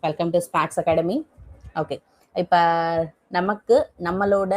Welcome to ஸ்பாக்ஸ் academy. Okay, இப்போ நமக்கு நம்மளோட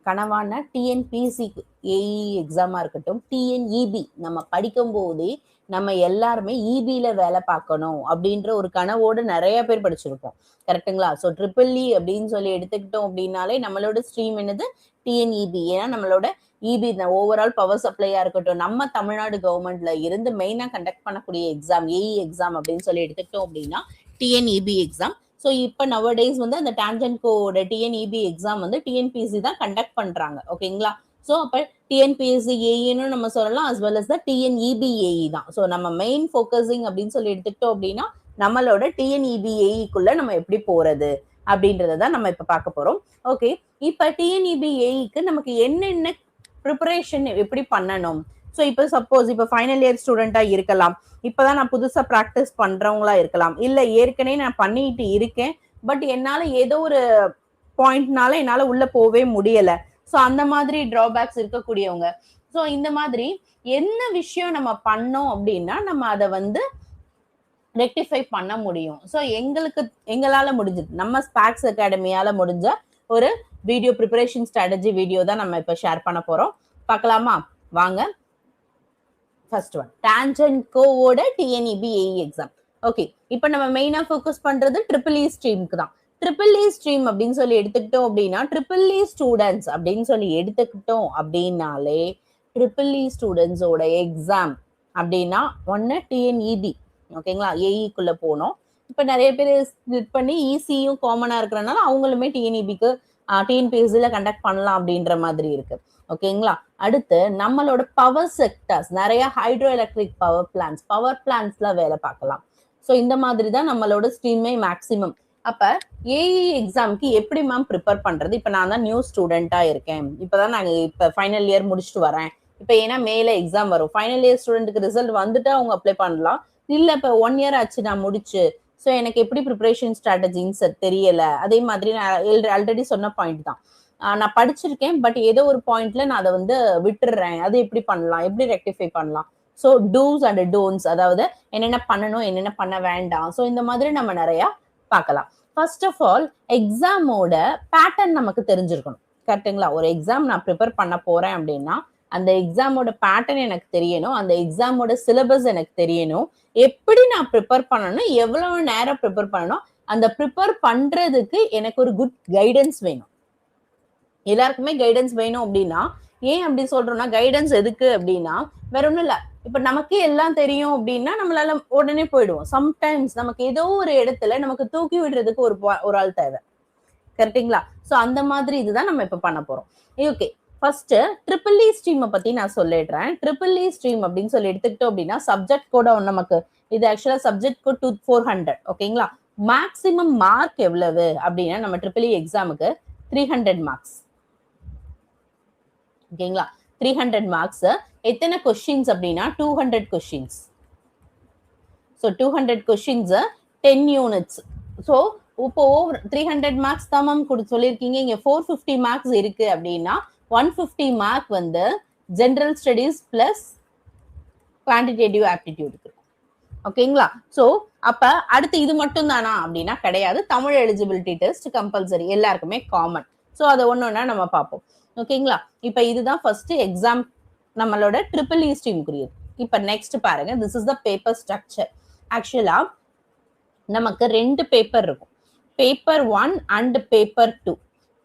கனவான டிஎன்பிசி ஏஇ எக்ஸாமாக இருக்கட்டும், டிஎன்இபி நம்ம படிக்கும் போதே நம்ம எல்லாருமே இபியில் வேலை பார்க்கணும் அப்படின்ற ஒரு கனவோடு நிறைய பேர் படிச்சிருப்போம். கரெக்டுங்களா? ஸோ ட்ரிபிள்இ அப்படின்னு சொல்லி எடுத்துக்கிட்டோம் அப்படின்னாலே நம்மளோட ஸ்ட்ரீம் என்னது? டிஎன்இபி. ஏன்னா நம்மளோட இபி ஓவரால் பவர் சப்ளையா இருக்கட்டும், நம்ம தமிழ்நாடு கவர்மெண்ட்ல இருந்து மெயினாக கண்டக்ட் பண்ணக்கூடிய எக்ஸாம் ஏஇ எக்ஸாம் அப்படின்னு சொல்லி எடுத்துக்கிட்டோம் அப்படின்னா டிஎன்இபி எக்ஸாம். ஸோ இப்போ நவடேஸ் வந்து அந்த டான்ஜென்கோட டிஎன்இபி எக்ஸாம் வந்து டிஎன்பிஎஸ்சி தான் கண்டக்ட் பண்றாங்க. ஓகேங்களா? ஸோ அப்போ டிஎன்பிஎஸ்சி ஏஇன்னு நம்ம சொல்லலாம், அஸ் வெல் அஸ் த டிஎன்இபி ஏஇ தான். ஸோ நம்ம மெயின் ஃபோக்கஸிங் அப்படின்னு சொல்லி எடுத்துக்கிட்டோம் அப்படின்னா நம்மளோட டிஎன்இபி ஏஇக்குள்ள நம்ம எப்படி போறது அப்படின்றத தான் நம்ம இப்போ பார்க்க போறோம். ஓகே, இப்போ டிஎன்இபி ஏஇக்கு நமக்கு என்னென்ன ப்ரிப்பரேஷன் எப்படி பண்ணணும்? ஸோ இப்போ சப்போஸ் இப்போ ஃபைனல் இயர் ஸ்டூடெண்டா இருக்கலாம், இப்பதான் நான் புதுசா ப்ராக்டிஸ் பண்றவங்களா இருக்கலாம், இல்ல ஏற்கனவே நான் பண்ணிட்டு இருக்கேன், பட் என்னால ஏதோ ஒரு பாயிண்ட்னால என்னால உள்ள போவே முடியல. ஸோ அந்த மாதிரி டிராபேக்ஸ் இருக்கக்கூடியவங்க, ஸோ இந்த மாதிரி என்ன விஷயம் நம்ம பண்ணோம் அப்படின்னா நம்ம அதை வந்து ரெக்டிஃபை பண்ண முடியும். ஸோ எங்களால முடிஞ்சது, நம்ம ஸ்பாக்ஸ் அகாடமியால முடிஞ்ச ஒரு வீடியோ ப்ரிப்பரேஷன் ஸ்ட்ராட்டஜி வீடியோ தான் நம்ம இப்போ ஷேர் பண்ண போறோம். பார்க்கலாமா? வாங்க. ஃபர்ஸ்ட் ஒன், டான்ஜென்கோவோட டிஎன்இபி ஏஇ எக்ஸாம். ஓகே, இப்போ நம்ம மெயினா ஃபோக்கஸ் பண்றது ட்ரிபிள் இ ஸ்ட்ரீமுக்கு தான். ட்ரிபிள் இ ஸ்ட்ரீம் அப்படின்னு சொல்லி எடுத்துக்கிட்டோம் அப்படின்னா ட்ரிபிள் இ ஸ்டூடெண்ட்ஸ் அப்படின்னு சொல்லி எடுத்துக்கிட்டோம் அப்படின்னாலே ட்ரிபிள் இ ஸ்டூடெண்ட்ஸோட எக்ஸாம் அப்படின்னா ஒன்னு டிஎன்இபி. ஓகேங்களா? ஏஇக்குள்ள போனோம். இப்போ நிறைய பேர் ஸ்பிளிட் பண்ணி இசியும் காமனா இருக்கிறனால அவங்களுமே டிஎன்இபிக்கு டிஎன்பிஎஸ்சில கண்டக்ட் பண்ணலாம் அப்படின்ற மாதிரி இருக்கு. ஓகேங்களா? அடுத்து நம்மளோட பவர் செக்டர்ஸ், நிறைய ஹைட்ரோ எலக்ட்ரிக் பவர் பிளான்ஸ்ல வேலை பார்க்கலாம். ஸோ இந்த மாதிரி தான் நம்மளோட ஸ்ட்ரீமே மேக்சிமம். அப்ப ஏஇ எக்ஸாம்க்கு எப்படி மேம் ப்ரிப்பேர் பண்றது? இப்ப நான் தான் நியூ ஸ்டூடெண்டா இருக்கேன், இப்பதான் நாங்க இப்ப ஃபைனல் இயர் முடிச்சுட்டு வரேன். இப்ப ஏன்னா மேல எக்ஸாம் வரும், ஃபைனல் இயர் ஸ்டூடெண்ட்டுக்கு ரிசல்ட் வந்துட்டு அவங்க அப்ளை பண்ணலாம். இல்ல இப்ப 1 இயர் ஆச்சு நான் முடிச்சு, ஸோ எனக்கு எப்படி ப்ரிப்பரேஷன் ஸ்ட்ராட்டஜின்னு தெரியல. அதே மாதிரி நான் ஆல்ரெடி சொன்ன பாயிண்ட் தான், நான் படிச்சிருக்கேன் பட் ஏதோ ஒரு பாயிண்ட்ல நான் அதை வந்து விட்டுடுறேன். அது எப்படி பண்ணலாம், எப்படி ரெக்டிஃபை பண்ணலாம்? ஸோ டூஸ் அண்ட் டோன்ஸ், அதாவது என்னென்ன பண்ணணும் என்னென்ன பண்ண வேண்டாம். ஸோ இந்த மாதிரி நம்ம நிறைய பார்க்கலாம். ஃபர்ஸ்ட் ஆஃப் ஆல் எக்ஸாமோட பேட்டர்ன் நமக்கு தெரிஞ்சிருக்கணும். கரெக்டுங்களா? ஒரு எக்ஸாம் நான் ப்ரிப்பேர் பண்ண போறேன் அப்படின்னா அந்த எக்ஸாமோட பேட்டர்ன் எனக்கு தெரியணும், அந்த எக்ஸாமோட சிலபஸ் எனக்கு தெரியணும், எப்படி நான் ப்ரிப்பேர் பண்ணணும், எவ்வளவு நேரம் ப்ரிப்பேர் பண்ணணும், அந்த ப்ரிப்பேர் பண்றதுக்கு எனக்கு ஒரு குட் கைடன்ஸ் வேணும். எல்லாருக்குமே கைடன்ஸ் வேணும். அப்படின்னா ஏன் அப்படி சொல்றோம்னா, கைடன்ஸ் எதுக்கு அப்படின்னா வேற ஒண்ணும் இல்ல, இப்ப நமக்கு எல்லாம் தெரியும் அப்படின்னா நம்மளால உடனே போயிடுவோம். சம்டைம்ஸ் நமக்கு ஏதோ ஒரு இடத்துல நமக்கு தூக்கி விடுறதுக்கு ஒரு ஆள் தேவை. கரெக்டுங்களா? சோ அந்த மாதிரி இதுதான் நம்ம இப்ப பண்ண போறோம். ஓகே, ஃபர்ஸ்ட் ட்ரிபிள் இ ஸ்ட்ரீமை பத்தி நான் சொல்லிடுறேன். ட்ரிபிள் இ ஸ்ட்ரீம் அப்படின்னு சொல்லி எடுத்துக்கிட்டோம் அப்படின்னா சப்ஜெக்ட் கூட நமக்கு இது ஆக்சுவலா சப்ஜெக்ட் கோட் 400. ஓகேங்களா? மேக்சிமம் மார்க் எவ்வளவு அப்படின்னா நம்ம ட்ரிபிள் இ எக்ஸாமுக்கு 300 மார்க்ஸ். ஓகேங்களா? 300 மார்க்ஸ். எத்தனை கொஸ்டின்ஸ் அப்படின்னா 200 questions. So 200 questions 10 units. So இப்போ 300 மார்க்ஸ் தான் மேம் சொல்லியிருக்கீங்க, இங்க 450 மார்க்ஸ் இருக்கு அப்படின்னா 150 மார்க் வந்து general studies plus quantitative aptitude இருக்கு. ஓகேங்களா? ஸோ அப்ப அடுத்து இது மட்டும் தானா அப்படின்னா கிடையாது. தமிழ் எலிஜிபிலிட்டி டெஸ்ட் கம்பல்சரி, எல்லாருக்குமே காமன். ஸோ அதை ஒன்னொன்னா நம்ம பார்ப்போம். ஓகேங்களா? இப்ப இதுதான் ஃபர்ஸ்ட் எக்ஸாம் நம்மளோட ட்ரிபிள் இ ஸ்ட்ரீமுக்குரியது. இப்ப நெக்ஸ்ட் பாருங்க, this is the paper structure. ஆக்சுவலா நமக்கு 2 பேப்பர் இருக்கும், paper 1 and paper 2.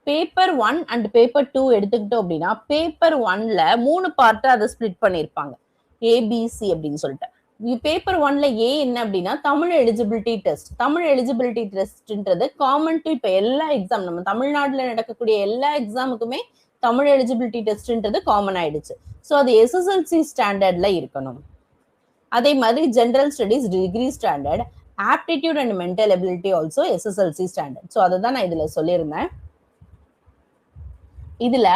Paper 1 and paper 2 எடுத்துக்கிட்டோம் அப்படின்னா பேப்பர் 1ல 3 பார்ட்டா அதை ஸ்பிளிட் பண்ணிருப்பாங்க, ஏபிசி அப்படின்னு சொல்லிட்டு. பேப்பர் 1ல ஏ என்ன அப்படின்னா Tamil eligibility test. Tamil eligibility டெஸ்ட்ன்றது காமன் டு இப்ப எல்லா எக்ஸாம், நம்ம தமிழ்நாட்டுல நடக்கக்கூடிய எல்லா எக்ஸாமுக்குமே தமிழ் எலிஜிபிலிட்டி டெஸ்ட்ன்றது காமன் ஆயிடுச்சு. ஸோ அது எஸ்எஸ்எல்சி ஸ்டாண்டர்ட்ல இருக்கணும். அதே மாதிரி general studies degree standard, aptitude and mental ability also SSLC standard. So அதை தான் நான் இதுல சொல்லியிருந்தேன். இதுல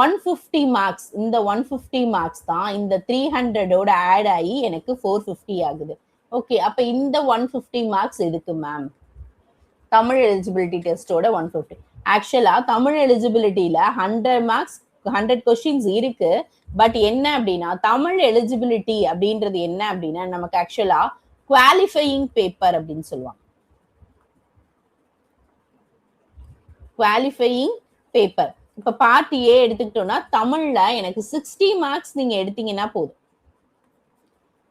150 மார்க்ஸ், இந்த 150 மார்க்ஸ் தான் இந்த 300ஓட ஆட் ஆகி எனக்கு 450 ஆகுது. ஓகே, அப்ப இந்த 150 மார்க்ஸ் எதுக்கு மேம்? தமிழ் எலிஜிபிலிட்டி டெஸ்டோட 150. ஆக்சுவலா தமிழ் எலிஜிபிலிட்டியில 100 மார்க்ஸ் 100 கொஸ்டின்ஸ் இருக்கு. பட் என்ன அப்படின்னா தமிழ் எலிஜிபிலிட்டி அப்படின்றது என்ன அப்படின்னா நமக்கு ஆக்சுவலா குவாலிஃபையிங் பேப்பர் அப்படின்னு சொல்லுவாங்க. Qualifying paper. இப்ப பார்ட் ஏ எடுத்துக்கிட்டோம்னா தமிழ்ல எனக்கு 60 மார்க்ஸ் நீங்க எடுத்தீங்கன்னா போதும்.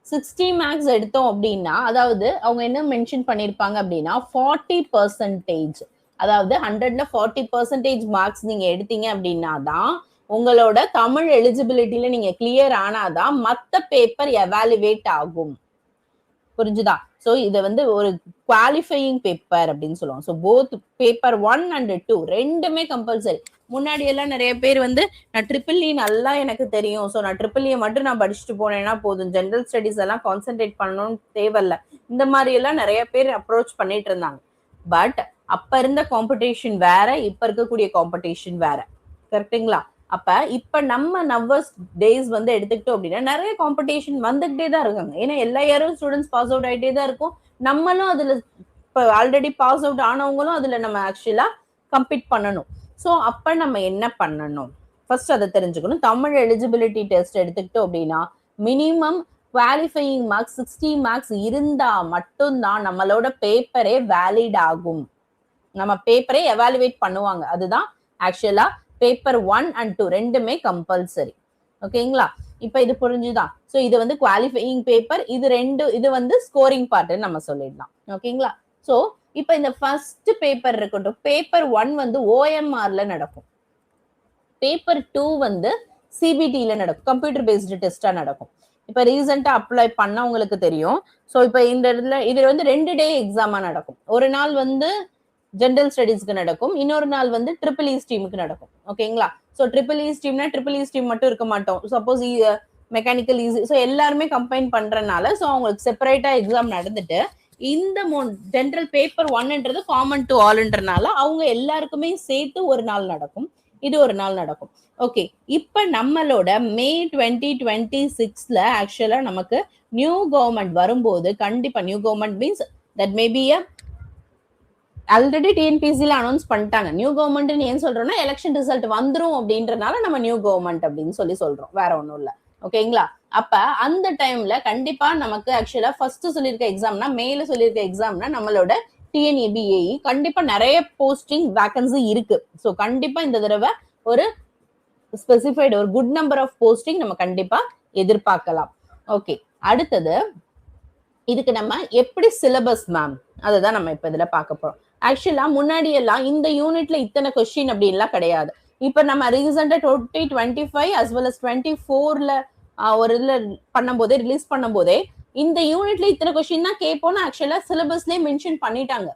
60 மார்க்ஸ் எடுத்தோம் அப்படின்னா, அதாவது அவங்க என்ன மென்ஷன் பண்ணிருப்பாங்க அப்படின்னா 40%, அதாவது 100ல 40% மார்க்ஸ் நீங்க எடுத்தீங்க அப்படின்னா தான் உங்களோட தமிழ் எலிஜிபிலிட்டியில நீங்க கிளியர் ஆனாதான் மத்த பேப்பர் எவாலுவேட் ஆகும். புரிஞ்சுதா? சோ இத வந்து ஒரு குவாலிஃபையிங் பேப்பர் அப்படின்னு சொல்லுவாங்க. சோ போத் பேப்பர் 1 அண்ட் 2 ரெண்டுமே கம்பல்சரி. முன்னாடி எல்லாம் நிறைய பேர் வந்து நான் ட்ரிபிள் இ நல்லா எனக்கு தெரியும், ஸோ நான் ட்ரிபிள் இ மட்டும் நான் படிச்சுட்டு போனேன்னா போதும், ஜென்ரல் ஸ்டடிஸ் எல்லாம் கான்சென்ட்ரேட் பண்ணணும்னு தேவையில்ல, இந்த மாதிரி எல்லாம் நிறைய பேர் அப்ரோச் பண்ணிட்டு இருந்தாங்க. பட் அப்ப இருந்த காம்படிஷன் வேற, இப்ப இருக்கக்கூடிய காம்படிஷன் வேற. கரெக்டுங்களா? அப்ப இப்ப நம்ம நவர்ஸ் டேஸ் வந்து எடுத்துக்கிட்டோம் அப்படின்னா நிறைய காம்படிஷன் வந்துகிட்டே தான் இருக்காங்க. ஏன்னா எல்லா இயரும் ஸ்டூடெண்ட்ஸ் பாஸ் அவுட் ஆகிட்டே தான் இருக்கும். நம்மளும் அதுல இப்போ ஆல்ரெடி பாஸ் அவுட் ஆனவங்களும் அதுல நம்ம ஆக்சுவலா கம்பீட் பண்ணணும். ஸோ அப்ப நம்ம என்ன பண்ணணும், ஃபர்ஸ்ட் அதை தெரிஞ்சுக்கணும். தமிழ் எலிஜிபிலிட்டி டெஸ்ட் எடுத்துக்கிட்டோம் அப்படின்னா மினிமம் குவாலிஃபையிங் மார்க்ஸ் 60 மார்க்ஸ் இருந்தா மட்டும்தான் நம்மளோட பேப்பரே வேலிட் ஆகும். நம்ம பேப்பரே எவாலுவேட் பண்ணுவாங்க. அதுதான் ஆக்சுவலா பேப்பர் 1 அண்ட் 2 ரெண்டுமே கம்பல்சரி. ஓகேங்களா? இப்ப இது புரிஞ்சுதான். சோ இது வந்து குவாலிஃபையிங் பேப்பர், இது வந்து ஸ்கோரிங் பார்ட் நம்ம சொல்லிடலாம். ஓகேங்களா? சோ இப்ப இந்த ஃபர்ஸ்ட் பேப்பர் இருக்கட்டும், பேப்பர் 1 வந்து ஓஎம்ஆர்ல நடக்கும், பேப்பர் 2 வந்து சிபிடில நடக்கும், கம்ப்யூட்டர் பேஸ்டு டெஸ்டா நடக்கும். இப்ப ரீசெண்டா அப்ளை பண்ணவங்களுக்கு தெரியும். சோ இப்ப இந்த இடத்துல இது வந்து 2 டே எக்ஸாமா நடக்கும். ஒரு நாள் வந்து ஜென்ரல் ஸ்டடீஸ்க்கு நடக்கும், இன்னொரு நாள் வந்து ட்ரிபிள் இ ஸ்ட்ரீமுக்கு நடக்கும். ஓகேங்களா? ஸோ ட்ரிபிள் இ ஸ்ட்ரீம்னா ட்ரிபிள் இ ஸ்ட்ரீம் மட்டும் இருக்க மாட்டோம், சப்போஸ் மெக்கானிக்கல் ஈஸி, ஸோ எல்லாருமே கம்பைன் பண்றதுனால ஸோ அவங்களுக்கு செப்பரேட்டா எக்ஸாம் நடந்துட்டு இந்த ஜென்ரல் பேப்பர் 1ன்றது காமன் டு ஆல்ன்றனால அவங்க எல்லாருக்குமே சேர்த்து ஒரு நாள் நடக்கும், இது ஒரு நாள் நடக்கும். ஓகே, இப்ப நம்மளோட மே 2026ல ஆக்சுவலா நமக்கு நியூ கவர்மெண்ட் வரும்போது கண்டிப்பா new government means that maybe already டிஎன்பிசில அனௌன்ஸ் பண்ணிட்டாங்க. நியூ கவர்மெண்ட் ஏன் சொல்றோம்னா எலெக்ஷன் ரிசல்ட் வந்துரும் அப்படின்றனால நம்ம நியூ கவர்மெண்ட் அப்படின்னு சொல்றோம், வேற ஒண்ணும் இல்ல. ஓகேங்களா? அப்ப அந்த டைம்ல கண்டிப்பா நமக்கு ஆக்சுவலா ஃபர்ஸ்ட் சொல்லியிருக்க எக்ஸாம்னா, மேல சொல்லியிருக்க எக்ஸாம்னா நம்மளோட டிஎன்ஏபிஏ கண்டிப்பா நிறைய போஸ்டிங் வேகன்சி இருக்கு. ஸோ கண்டிப்பா இந்த தடவை ஒரு ஸ்பெசிஃபைடு ஒரு குட் நம்பர் ஆஃப் போஸ்டிங் நம்ம கண்டிப்பா எதிர்பார்க்கலாம். ஓகே, அடுத்தது இதுக்கு நம்ம எப்படி சிலபஸ் மேம், அதுதான் நம்ம இப்ப இதுல பார்க்க போறோம். ஆக்சுவலா முன்னாடி எல்லாம் இந்த யூனிட்ல இத்தனை கொஸ்டின் அப்படின்லாம் கிடையாது. இப்ப நம்ம ரீசெண்டா 2025 as well as 24ல ஒரு இதுல பண்ணும்போதே ரிலீஸ் பண்ணும்போதே இந்த யூனிட்ல இத்தனை கொஸ்டின் தான் கேட்போம்னு ஆக்சுவலா சிலபஸ்லயே மென்ஷன் பண்ணிட்டாங்க.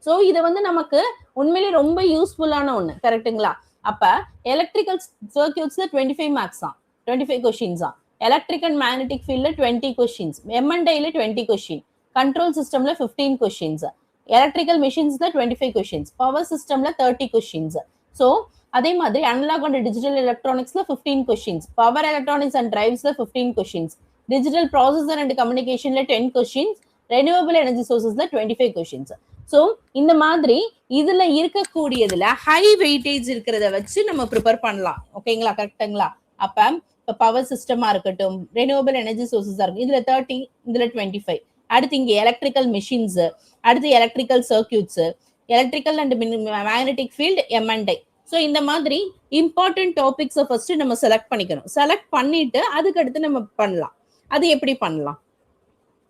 ஸோ இது வந்து நமக்கு உண்மையிலேயே ரொம்ப யூஸ்ஃபுல்லான ஒண்ணு. கரெக்டுங்களா? அப்ப எலக்ட்ரிக்கல் சர்க்கியூட்ஸ்ல 25 மார்க்ஸ் தான், 25 கொஸ்டின்ஸ் தான். எலக்ட்ரிக் அண்ட் மேக்னெட்டிக் ஃபீல்ட்ல 20 கொஸ்டின்ஸ், எம்என்டைல 20 கொஸ்டின், கண்ட்ரோல் சிஸ்டம்ல 15 கொஸ்டின்ஸ், எலக்ட்ரிக்கல் மிஷின்ஸ்ல 25 கொஸ்டின்ஸ், பவர் சிஸ்டம்ல 30 கொஸ்டின்ஸ். ஸோ அதே மாதிரி அனலாக் அண்ட் டிஜிட்டல் எலக்ட்ரானிக்ஸ்ல 15 கொஸ்டின்ஸ், பவர் எலக்ட்ரானிக்ஸ் அண்ட் டிரைவ்ஸ்ல 15 கொஸ்டின்ஸ், டிஜிட்டல் ப்ராசஸர் அண்ட் கம்யூனிகேஷன்ல 10 கொஸ்டின்ஸ், ரெனியூவபிள் எனர்ஜி சோர்சஸ்ல 25 கொஸ்டின்ஸ். ஸோ இந்த மாதிரி இதுல இருக்கக்கூடியதுல ஹை வெயிட்டேஜ் இருக்கிறத வச்சு நம்ம ப்ரிப்பேர் பண்ணலாம். ஓகேங்களா? கரெக்டுங்களா? அப்ப இப்போ பவர் சிஸ்டமா இருக்கட்டும், ரெனியூவபிள் எனர்ஜி சோர்சஸா இருக்கும், இதுல 30, இதுல 25. அடுத்து இங்க எலக்ட்ரிக்கல் மிஷின்ஸ், அடுத்து electrical circuits, electrical and magnetic field, எம்என்டை. ஸோ இந்த மாதிரி இம்பார்ட்டன்ட் டாபிக்ஸை ஃபர்ஸ்ட் நம்ம செலக்ட் பண்ணிக்கணும். செலக்ட் பண்ணிட்டு அதுக்கு அடுத்து நம்ம பண்ணலாம். அது எப்படி பண்ணலாம்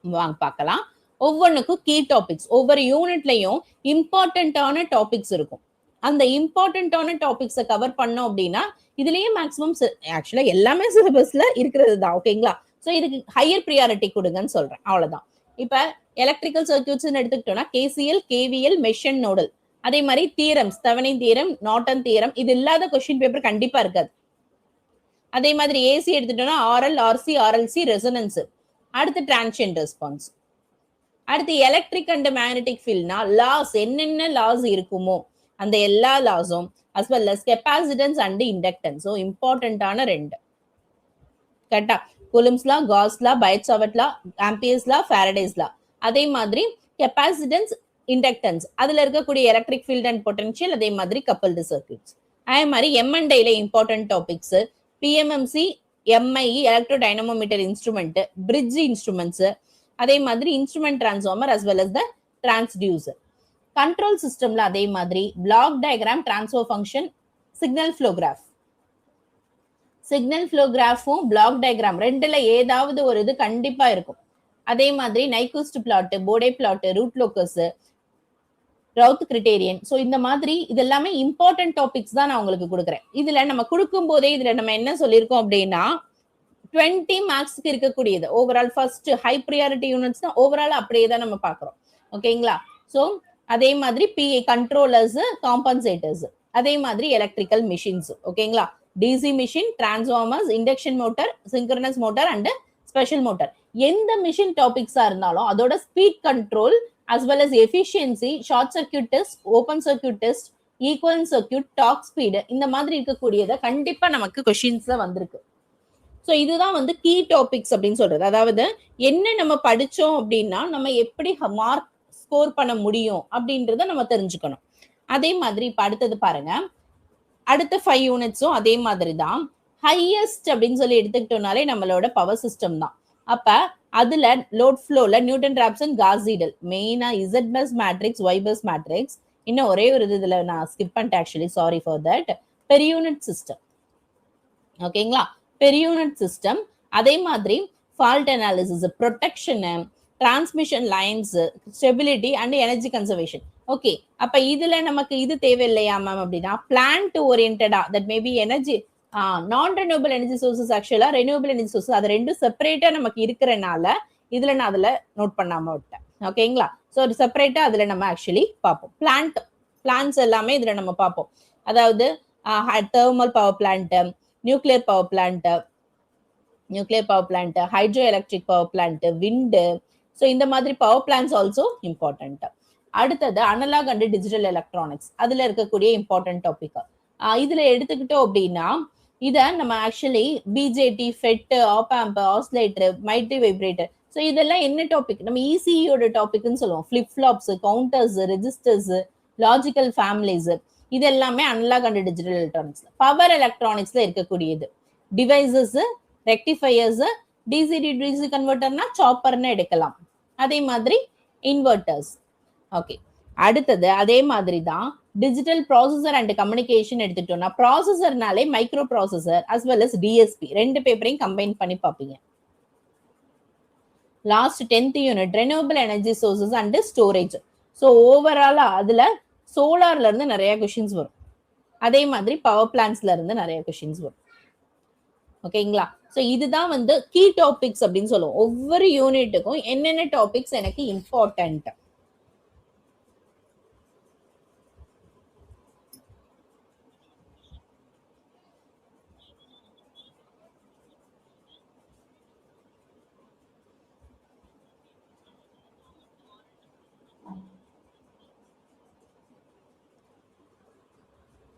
வாங்க பார்க்கலாம். ஒவ்வொன்றுக்கும் கீ டாபிக்ஸ், ஒவ்வொரு யூனிட்லையும் இம்பார்ட்டன்டான டாபிக்ஸ் இருக்கும். அந்த இம்பார்ட்டன்டான டாபிக்ஸை கவர் பண்ணோம் அப்படின்னா இதுலயே மேக்ஸிமம் ஆக்சுவலா எல்லாமே சிலபஸ்ல இருக்கிறது தான். ஓகேங்களா? ஸோ இதுக்கு ஹையர் ப்ரியாரிட்டி கொடுங்கன்னு சொல்றேன், அவ்வளவுதான். இப்ப எலக்ட்ரிக்கல் சர்க்கியூட்ஸ் எடுத்துக்கிட்டோம்னா KCl, KVL, mesh and nodal. அதே மாதிரி theorems, Thevenin theorem, Norton theorem, இது இல்லாத கொஸ்டின் பேப்பர் கண்டிப்பா இருக்காது. அதே மாதிரி ஏசி எடுத்துட்டோம்னா ஆர்எல், ஆர்சி, ஆர்எல்சி, ரெசனன்ஸ். அடுத்து டிரான்சியன்ட் ரெஸ்பான்ஸ். அடுத்து எலக்ட்ரிக் அண்ட் மேக்னெட்டிக் ஃபீல்ட்னா லாஸ், என்னென்ன லாஸ் இருக்குமோ அந்த எல்லா லாஸும், as well as capacitance and inductance. So இம்பார்ட்டன்டான ரெண்டு. கரெக்டா? Coulomb's law, Gauss law, Biot Savart law, Ampere's law, Faraday's law. அதே மாதிரி கெப்பாசிட்டன்ஸ், இண்டக்டன்ஸ், அதுல இருக்கக்கூடிய எலக்ட்ரிக் ஃபீல்ட் அண்ட் பொட்டன்ஷியல், அதே மாதிரி கப்பல்டு சர்க்யூட்ஸ். அதே மாதிரி எம்என்டைல important topics PMMC, MI, electro dynamometer instrument, bridge instruments, அதே மாதிரி instrument transformer as well as the transducer. Control சிஸ்டம்ல அதே மாதிரி block diagram, transfer function, signal flow graph. Signal flow கிராஃபும் பிளாக் டயக்ராம் ரெண்டுல ஏதாவது ஒரு இது கண்டிப்பா இருக்கும். அதே மாதிரி Nyquist plot, Bode plot, root locus, Routh criterion. So இந்த மாதிரி இது எல்லாமே இம்பார்ட்டன்ட் டாபிக்ஸ் தான் நான் உங்களுக்கு கொடுக்குறேன். இதுல நம்ம கொடுக்கும் போதே இதுல நம்ம என்ன சொல்லியிருக்கோம் அப்படின்னா 20 மார்க்ஸ்க்கு இருக்கக்கூடியது overall first high priority units தான் ஓவரால் அப்படியே தான் நம்ம பார்க்குறோம். ஓகேங்களா? ஸோ அதே மாதிரி பிஐ கண்ட்ரோலர்ஸ், காம்பன்சேட்டர்ஸ், அதே மாதிரி எலக்ட்ரிக்கல் மிஷின்ஸ். ஓகேங்களா? DC machine, transformers, induction motor, synchronous motor and special motor. எந்த மிஷின் டாபிக்ஸா இருந்தாலும் அதோட speed control as well as efficiency, short circuit test, open circuit test, equivalent circuit, torque speed, இந்த மாதிரி இருக்கக்கூடியதை கண்டிப்பா நமக்கு கொஸ்டின்ஸ்ல வந்திருக்கு. ஸோ இதுதான் வந்து கீ டாபிக்ஸ் அப்படின்னு சொல்றது. அதாவது என்ன நம்ம படிச்சோம் அப்படின்னா நம்ம எப்படி மார்க் ஸ்கோர் பண்ண முடியும் அப்படின்றத நம்ம தெரிஞ்சுக்கணும். அதே மாதிரி இப்ப அடுத்தது பாருங்க, அடுத்த 5 யூனிட்ஸும் அதே மாதிரி தான். ஹையஸ்ட் அப்படின்னு சொல்லி எடுத்துக்கிட்டோம்னாலே நம்மளோட பவர் சிஸ்டம் தான். அப்ப அதுல லோட் ஃப்ளோல நியூட்டன் ராப்சன், காஸ் சீடல், மெயினா Z bus matrix, Y bus matrix. இன்னும் ஒரே ஒரு இதுல நான் ஸ்கிப் பண்ணிட்டேன் actually, sorry for that. Per unit system. ஓகேங்களா? Per unit system. அதே மாதிரி fault analysis, protection, transmission lines, stability and energy conservation. Okay, அப்ப இதுல நமக்கு இது தேவையில்லையா மேம் அப்படின்னா பிளான்ட் ஓரியன்டா, that maybe energy non renewable energy sources, ஆக்சுவலா ரெனியூபிள் எனர்ஜி சோர்சஸ் அது ரெண்டும் செப்பரேட்டா நமக்கு இருக்கிறனால இதுல நான் அதுல நோட் பண்ணாம விட்டேன். ஓகேங்களா? ஸோ அது செப்பரேட்டா அதுல நம்ம ஆக்சுவலி பார்ப்போம். பிளான்ஸ் எல்லாமே இதுல நம்ம பார்ப்போம். அதாவது thermal power plant, nuclear power plant, hydro electric power plant, wind. So இந்த மாதிரி பவர் பிளான்ஸ் ஆல்சோ இம்பார்ட்டன்ட். அடுத்தது அனலாக் அண்ட் டிஜிட்டல் எலக்ட்ரானிக்ஸ், அதுல இருக்கக்கூடிய இம்பார்ட்டன்ட் டாபிக். இதுல எடுத்துக்கிட்டோம் அப்படின்னா இத நம்ம actually BJT, FET, op amp, oscillator, multi vibrator. So இதெல்லாம் என்ன டாபிக்? நம்ம இசிஇயோட டாபிக்னு சொல்லுவோம். Flip flops, counters, registers, logical families, இது எல்லாமே analog and digital electronics. Power எலக்ட்ரானிக்ஸ்ல இருக்கக்கூடியது டிவைசஸ், ரெக்டிஃபையர்ஸ், டிசி டிசி கன்வெர்ட்டர்னா சாப்பர்னு எடுக்கலாம். அதே மாதிரி இன்வெர்டர்ஸ். ஓகே, அடுத்தது அதே மாதிரி தான் டிஜிட்டல் ப்ராசஸர் அண்ட் கம்யூனிகேஷன் எடுத்துட்டோம்னா ப்ராசஸர்னாலே micro processor as well as DSP ரெண்டு பேப்பரையும் கம்பைன் பண்ணி பார்ப்பீங்க. Last 10th unit renewable energy sources and storage. So ஓவராலா அதுல சோலார்ல இருந்து நிறைய கொஸ்டின்ஸ் வரும். அதே மாதிரி பவர் பிளான்ட்ஸ்ல இருந்து நிறைய கொஸ்டின்ஸ் வரும். ஓகேங்களா? ஸோ இதுதான் வந்து கீ டாபிக்ஸ் அப்படின்னு சொல்லுவோம். ஒவ்வொரு யூனிட்டுக்கும் என்னென்ன டாபிக்ஸ் எனக்கு இம்பார்ட்டன்ட்.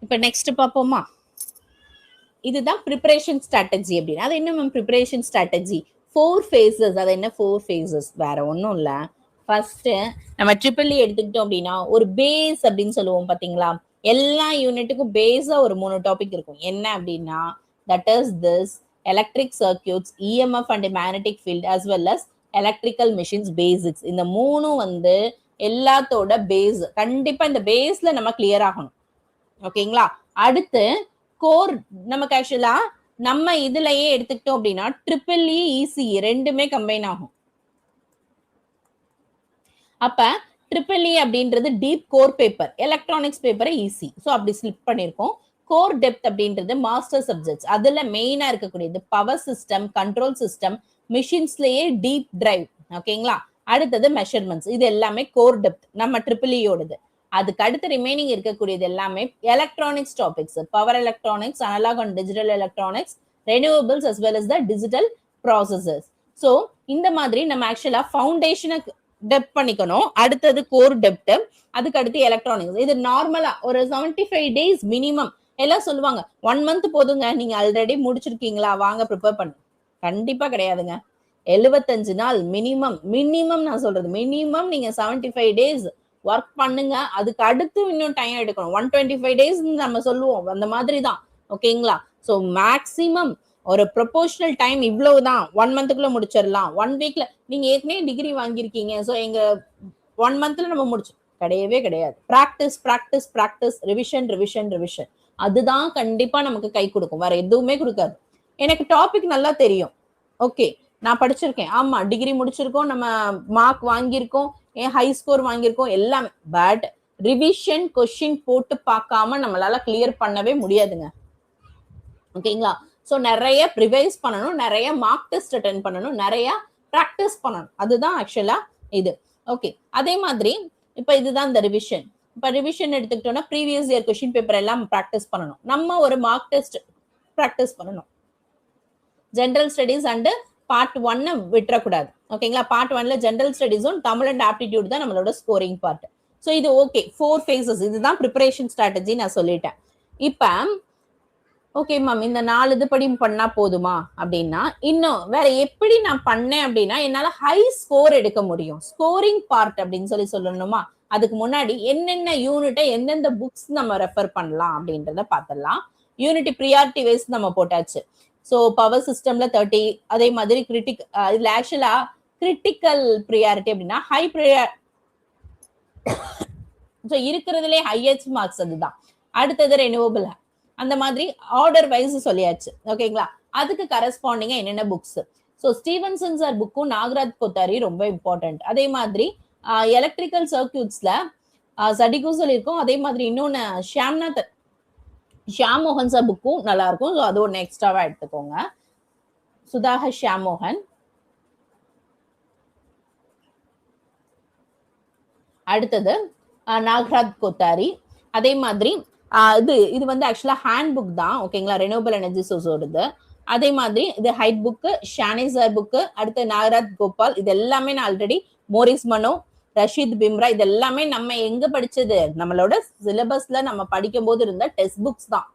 இப்ப நெக்ஸ்ட் பார்ப்போமா? இதுதான் ப்ரிப்பரேஷன் ஸ்ட்ராட்டஜி அப்படின்னு. அது என்ன மேம் ப்ரிப்பரேஷன் ஸ்ட்ராட்டஜி? 4 phases. அது என்ன 4 phases? வேற ஒன்றும் இல்லை. ஃபர்ஸ்ட் நம்ம ட்ரிபிள்இ எடுத்துக்கிட்டோம் அப்படின்னா ஒரு பேஸ் அப்படின்னு சொல்லுவோம் பாத்தீங்களா? எல்லா யூனிட்டுக்கும் பேஸா ஒரு 3 டாபிக் இருக்கும். என்ன அப்படின்னா that is this electric circuits, EMF and magnetic field as well as electrical machines basics. இந்த 3 வந்து எல்லாத்தோட பேஸ். கண்டிப்பா இந்த பேஸ்ல நம்ம கிளியர் ஆகணும். ஓகேங்களா? அடுத்து கோர் நமக்கு ஆக்சுவலா நம்ம இதுலயே எடுத்துக்கிட்டோம் அப்படின்னா ட்ரிபிள்இ, இசிஇ ரெண்டுமே கம்பைன் ஆகும். அப்ப ட்ரிபிள்இ அப்படின்றது டீப் கோர் பேப்பர், எலக்ட்ரானிக்ஸ் பேப்பரை ஈஸி. ஸோ அப்படி ஸ்லிப் பண்ணிருக்கோம். கோர் டெப்த் அப்படின்றது மாஸ்டர் சப்ஜெக்ட்ஸ். அதுல மெயினா இருக்கக்கூடியது பவர் சிஸ்டம், கண்ட்ரோல் சிஸ்டம், மிஷின்ஸ்லயே டீப் டிரைவ். ஓகேங்களா? அடுத்தது மெஷர்மெண்ட்ஸ். இது எல்லாமே கோர் டெப்த் நம்ம ட்ரிபிள்இயோடது. அதுக்கு அடுத்து ரிமைனிங் இருக்கக்கூடியது எல்லாமே electronics topics, power electronics, analog and digital electronics, renewables as well as the digital processes. So இந்த மாதிரி நம்ம ஆக்சுவலா ஃபவுண்டேஷனை டெப்த் பண்ணிக்கணும். அடுத்தது கோர் டெப்த், அதுக்கு அடுத்து எலக்ட்ரானிக்ஸ். இது நார்மலா ஒரு 75 days மினிமம். எல்லாம் சொல்லுவாங்க 1 month போதுங்க, நீங்க ஆல்ரெடி முடிச்சிருக்கீங்களா, வாங்க ப்ரிப்பேர் பண்ணு. கண்டிப்பா கிடையாதுங்க. 75 நாள் மினிமம் நான் சொல்றது மினிமம். நீங்க 75 days ஒர்க் பண்ணுங்க. அதுக்கு அடுத்து இன்னும் டைம் எடுக்கணும். 125 days நம்ம சொல்லுவோம், அந்த மாதிரி தான். ஓகேங்களா? ஸோ மேக்சிமம் ஒரு ப்ரொபோஷனல் டைம் இவ்வளவுதான். 1 monthக்குள்ள முடிச்சிடலாம். 1 weekல நீங்க ஏற்கனவே டிகிரி வாங்கியிருக்கீங்க. ஸோ எங்க 1 monthல நம்ம முடிச்சோம். கிடையவே கிடையாது. Practice practice practice, revision revision revision, அதுதான் கண்டிப்பா நமக்கு கை கொடுக்கும், வேற எதுவுமே கொடுக்காது. எனக்கு டாபிக் நல்லா தெரியும், ஓகே நான் படிச்சிருக்கேன், ஆமா டிகிரி முடிச்சிருக்கோம், நம்ம மார்க் வாங்கியிருக்கோம், ஹை ஸ்கோர் வாங்கியிருக்கோம் எல்லாமே, பட் ரிவிஷன் கொஸ்டின் போட்டு பார்க்காம நம்மளால கிளியர் பண்ணவே முடியாதுங்க. ஓகேங்களா? ஸோ நிறைய ப்ரிவைஸ் பண்ணணும், நிறைய மார்க் டெஸ்ட் அட்டென்ட் பண்ணணும், நிறைய ப்ராக்டிஸ் பண்ணணும், அதுதான் ஆக்சுவலா இது. ஓகே, அதே மாதிரி இப்போ இதுதான் இந்த ரிவிஷன். இப்போ ரிவிஷன் எடுத்துக்கிட்டோம்னா ப்ரீவியஸ் இயர் கொஸ்டின் பேப்பர் எல்லாம் ப்ராக்டிஸ் பண்ணணும், நம்ம ஒரு மார்க் டெஸ்ட் ப்ராக்டிஸ் பண்ணணும். ஜென்ரல் ஸ்டடீஸ் அண்ட் பார்ட் 1 விட்டுறக்கூடாது. ஓகேங்களா? பார்ட் 1ல ஜென்ரல் ஸ்டடீஸும் தமிழ் அண்ட் ஆப்டிடியூட் தான் நம்மளோட ஸ்கோரிங் பார்ட். ஸோ இது ஓகே, 4 phases, இதுதான் ப்ரிப்பரேஷன் ஸ்ட்ராட்டஜி நான் சொல்லிட்டேன். இப்போ ஓகே மேம், இந்த 4 இது படி பண்ணா போதுமா அப்படின்னா, இன்னும் வேற எப்படி நான் பண்ணேன் அப்படின்னா என்னால ஹை ஸ்கோர் எடுக்க முடியும், ஸ்கோரிங் பார்ட் அப்படின்னு சொல்லணுமா? அதுக்கு முன்னாடி என்னென்ன யூனிட்டை எந்தெந்த புக்ஸ் நம்ம ரெஃபர் பண்ணலாம் அப்படின்றத பார்த்துடலாம். யூனிட்டி ப்ரியாரிட்டி வைஸ் நம்ம போட்டாச்சு. ஸோ பவர் சிஸ்டம்ல 30, அதே மாதிரி இதுல ஆக்சுவலா கிரிட்டிக்கல் ப்ரியாரிட்டி அப்படின்னா ஹை ப்ரியாரிட்டி, ஸோ இருக்கிறதுலே ஹையஸ்ட் மார்க்ஸ் அதுதான். அடுத்தது ரெனியூவபிள், அந்த மாதிரி ஆர்டர் வைஸ் சொல்லியாச்சு. ஓகேங்களா? அதுக்கு கரஸ்பாண்டிங்கா என்னென்ன புக்ஸ், ஸோ ஸ்டீவன்சன் சார் புக்கும் நாகராஜ் கோத்தாரி ரொம்ப இம்பார்ட்டன்ட். அதே மாதிரி எலக்ட்ரிக்கல் சர்க்கியூட்ஸ்ல சடிகு சொல்லியிருக்கோம். அதே மாதிரி இன்னொன்னு ஷியாம் மோகன் சார் புக்கும் நல்லா இருக்கும், ஸோ அது ஒன்று எக்ஸ்ட்ராவா எடுத்துக்கோங்க. சுதாகர் ஷியாம் மோகன். அடுத்தது நாகராஜ் கோத்தாரி. அதே மாதிரி இது வந்து ஆக்சுவலா ஹேண்ட் புக் தான், ஓகேங்களா? ரெனியூவபிள் எனர்ஜி சோர்ஸோடது. அதே மாதிரி இது Hayt book, Shani sir book, அடுத்து நாகராஜ் கோபால், இது எல்லாமே நான் already, Morris Mano, Rashid Bimbhra, இது எல்லாமே நம்ம எங்க படிச்சது, நம்மளோட சிலபஸ்ல நம்ம படிக்கும் போது இருந்த டெக்ஸ்ட் புக்ஸ் தான்.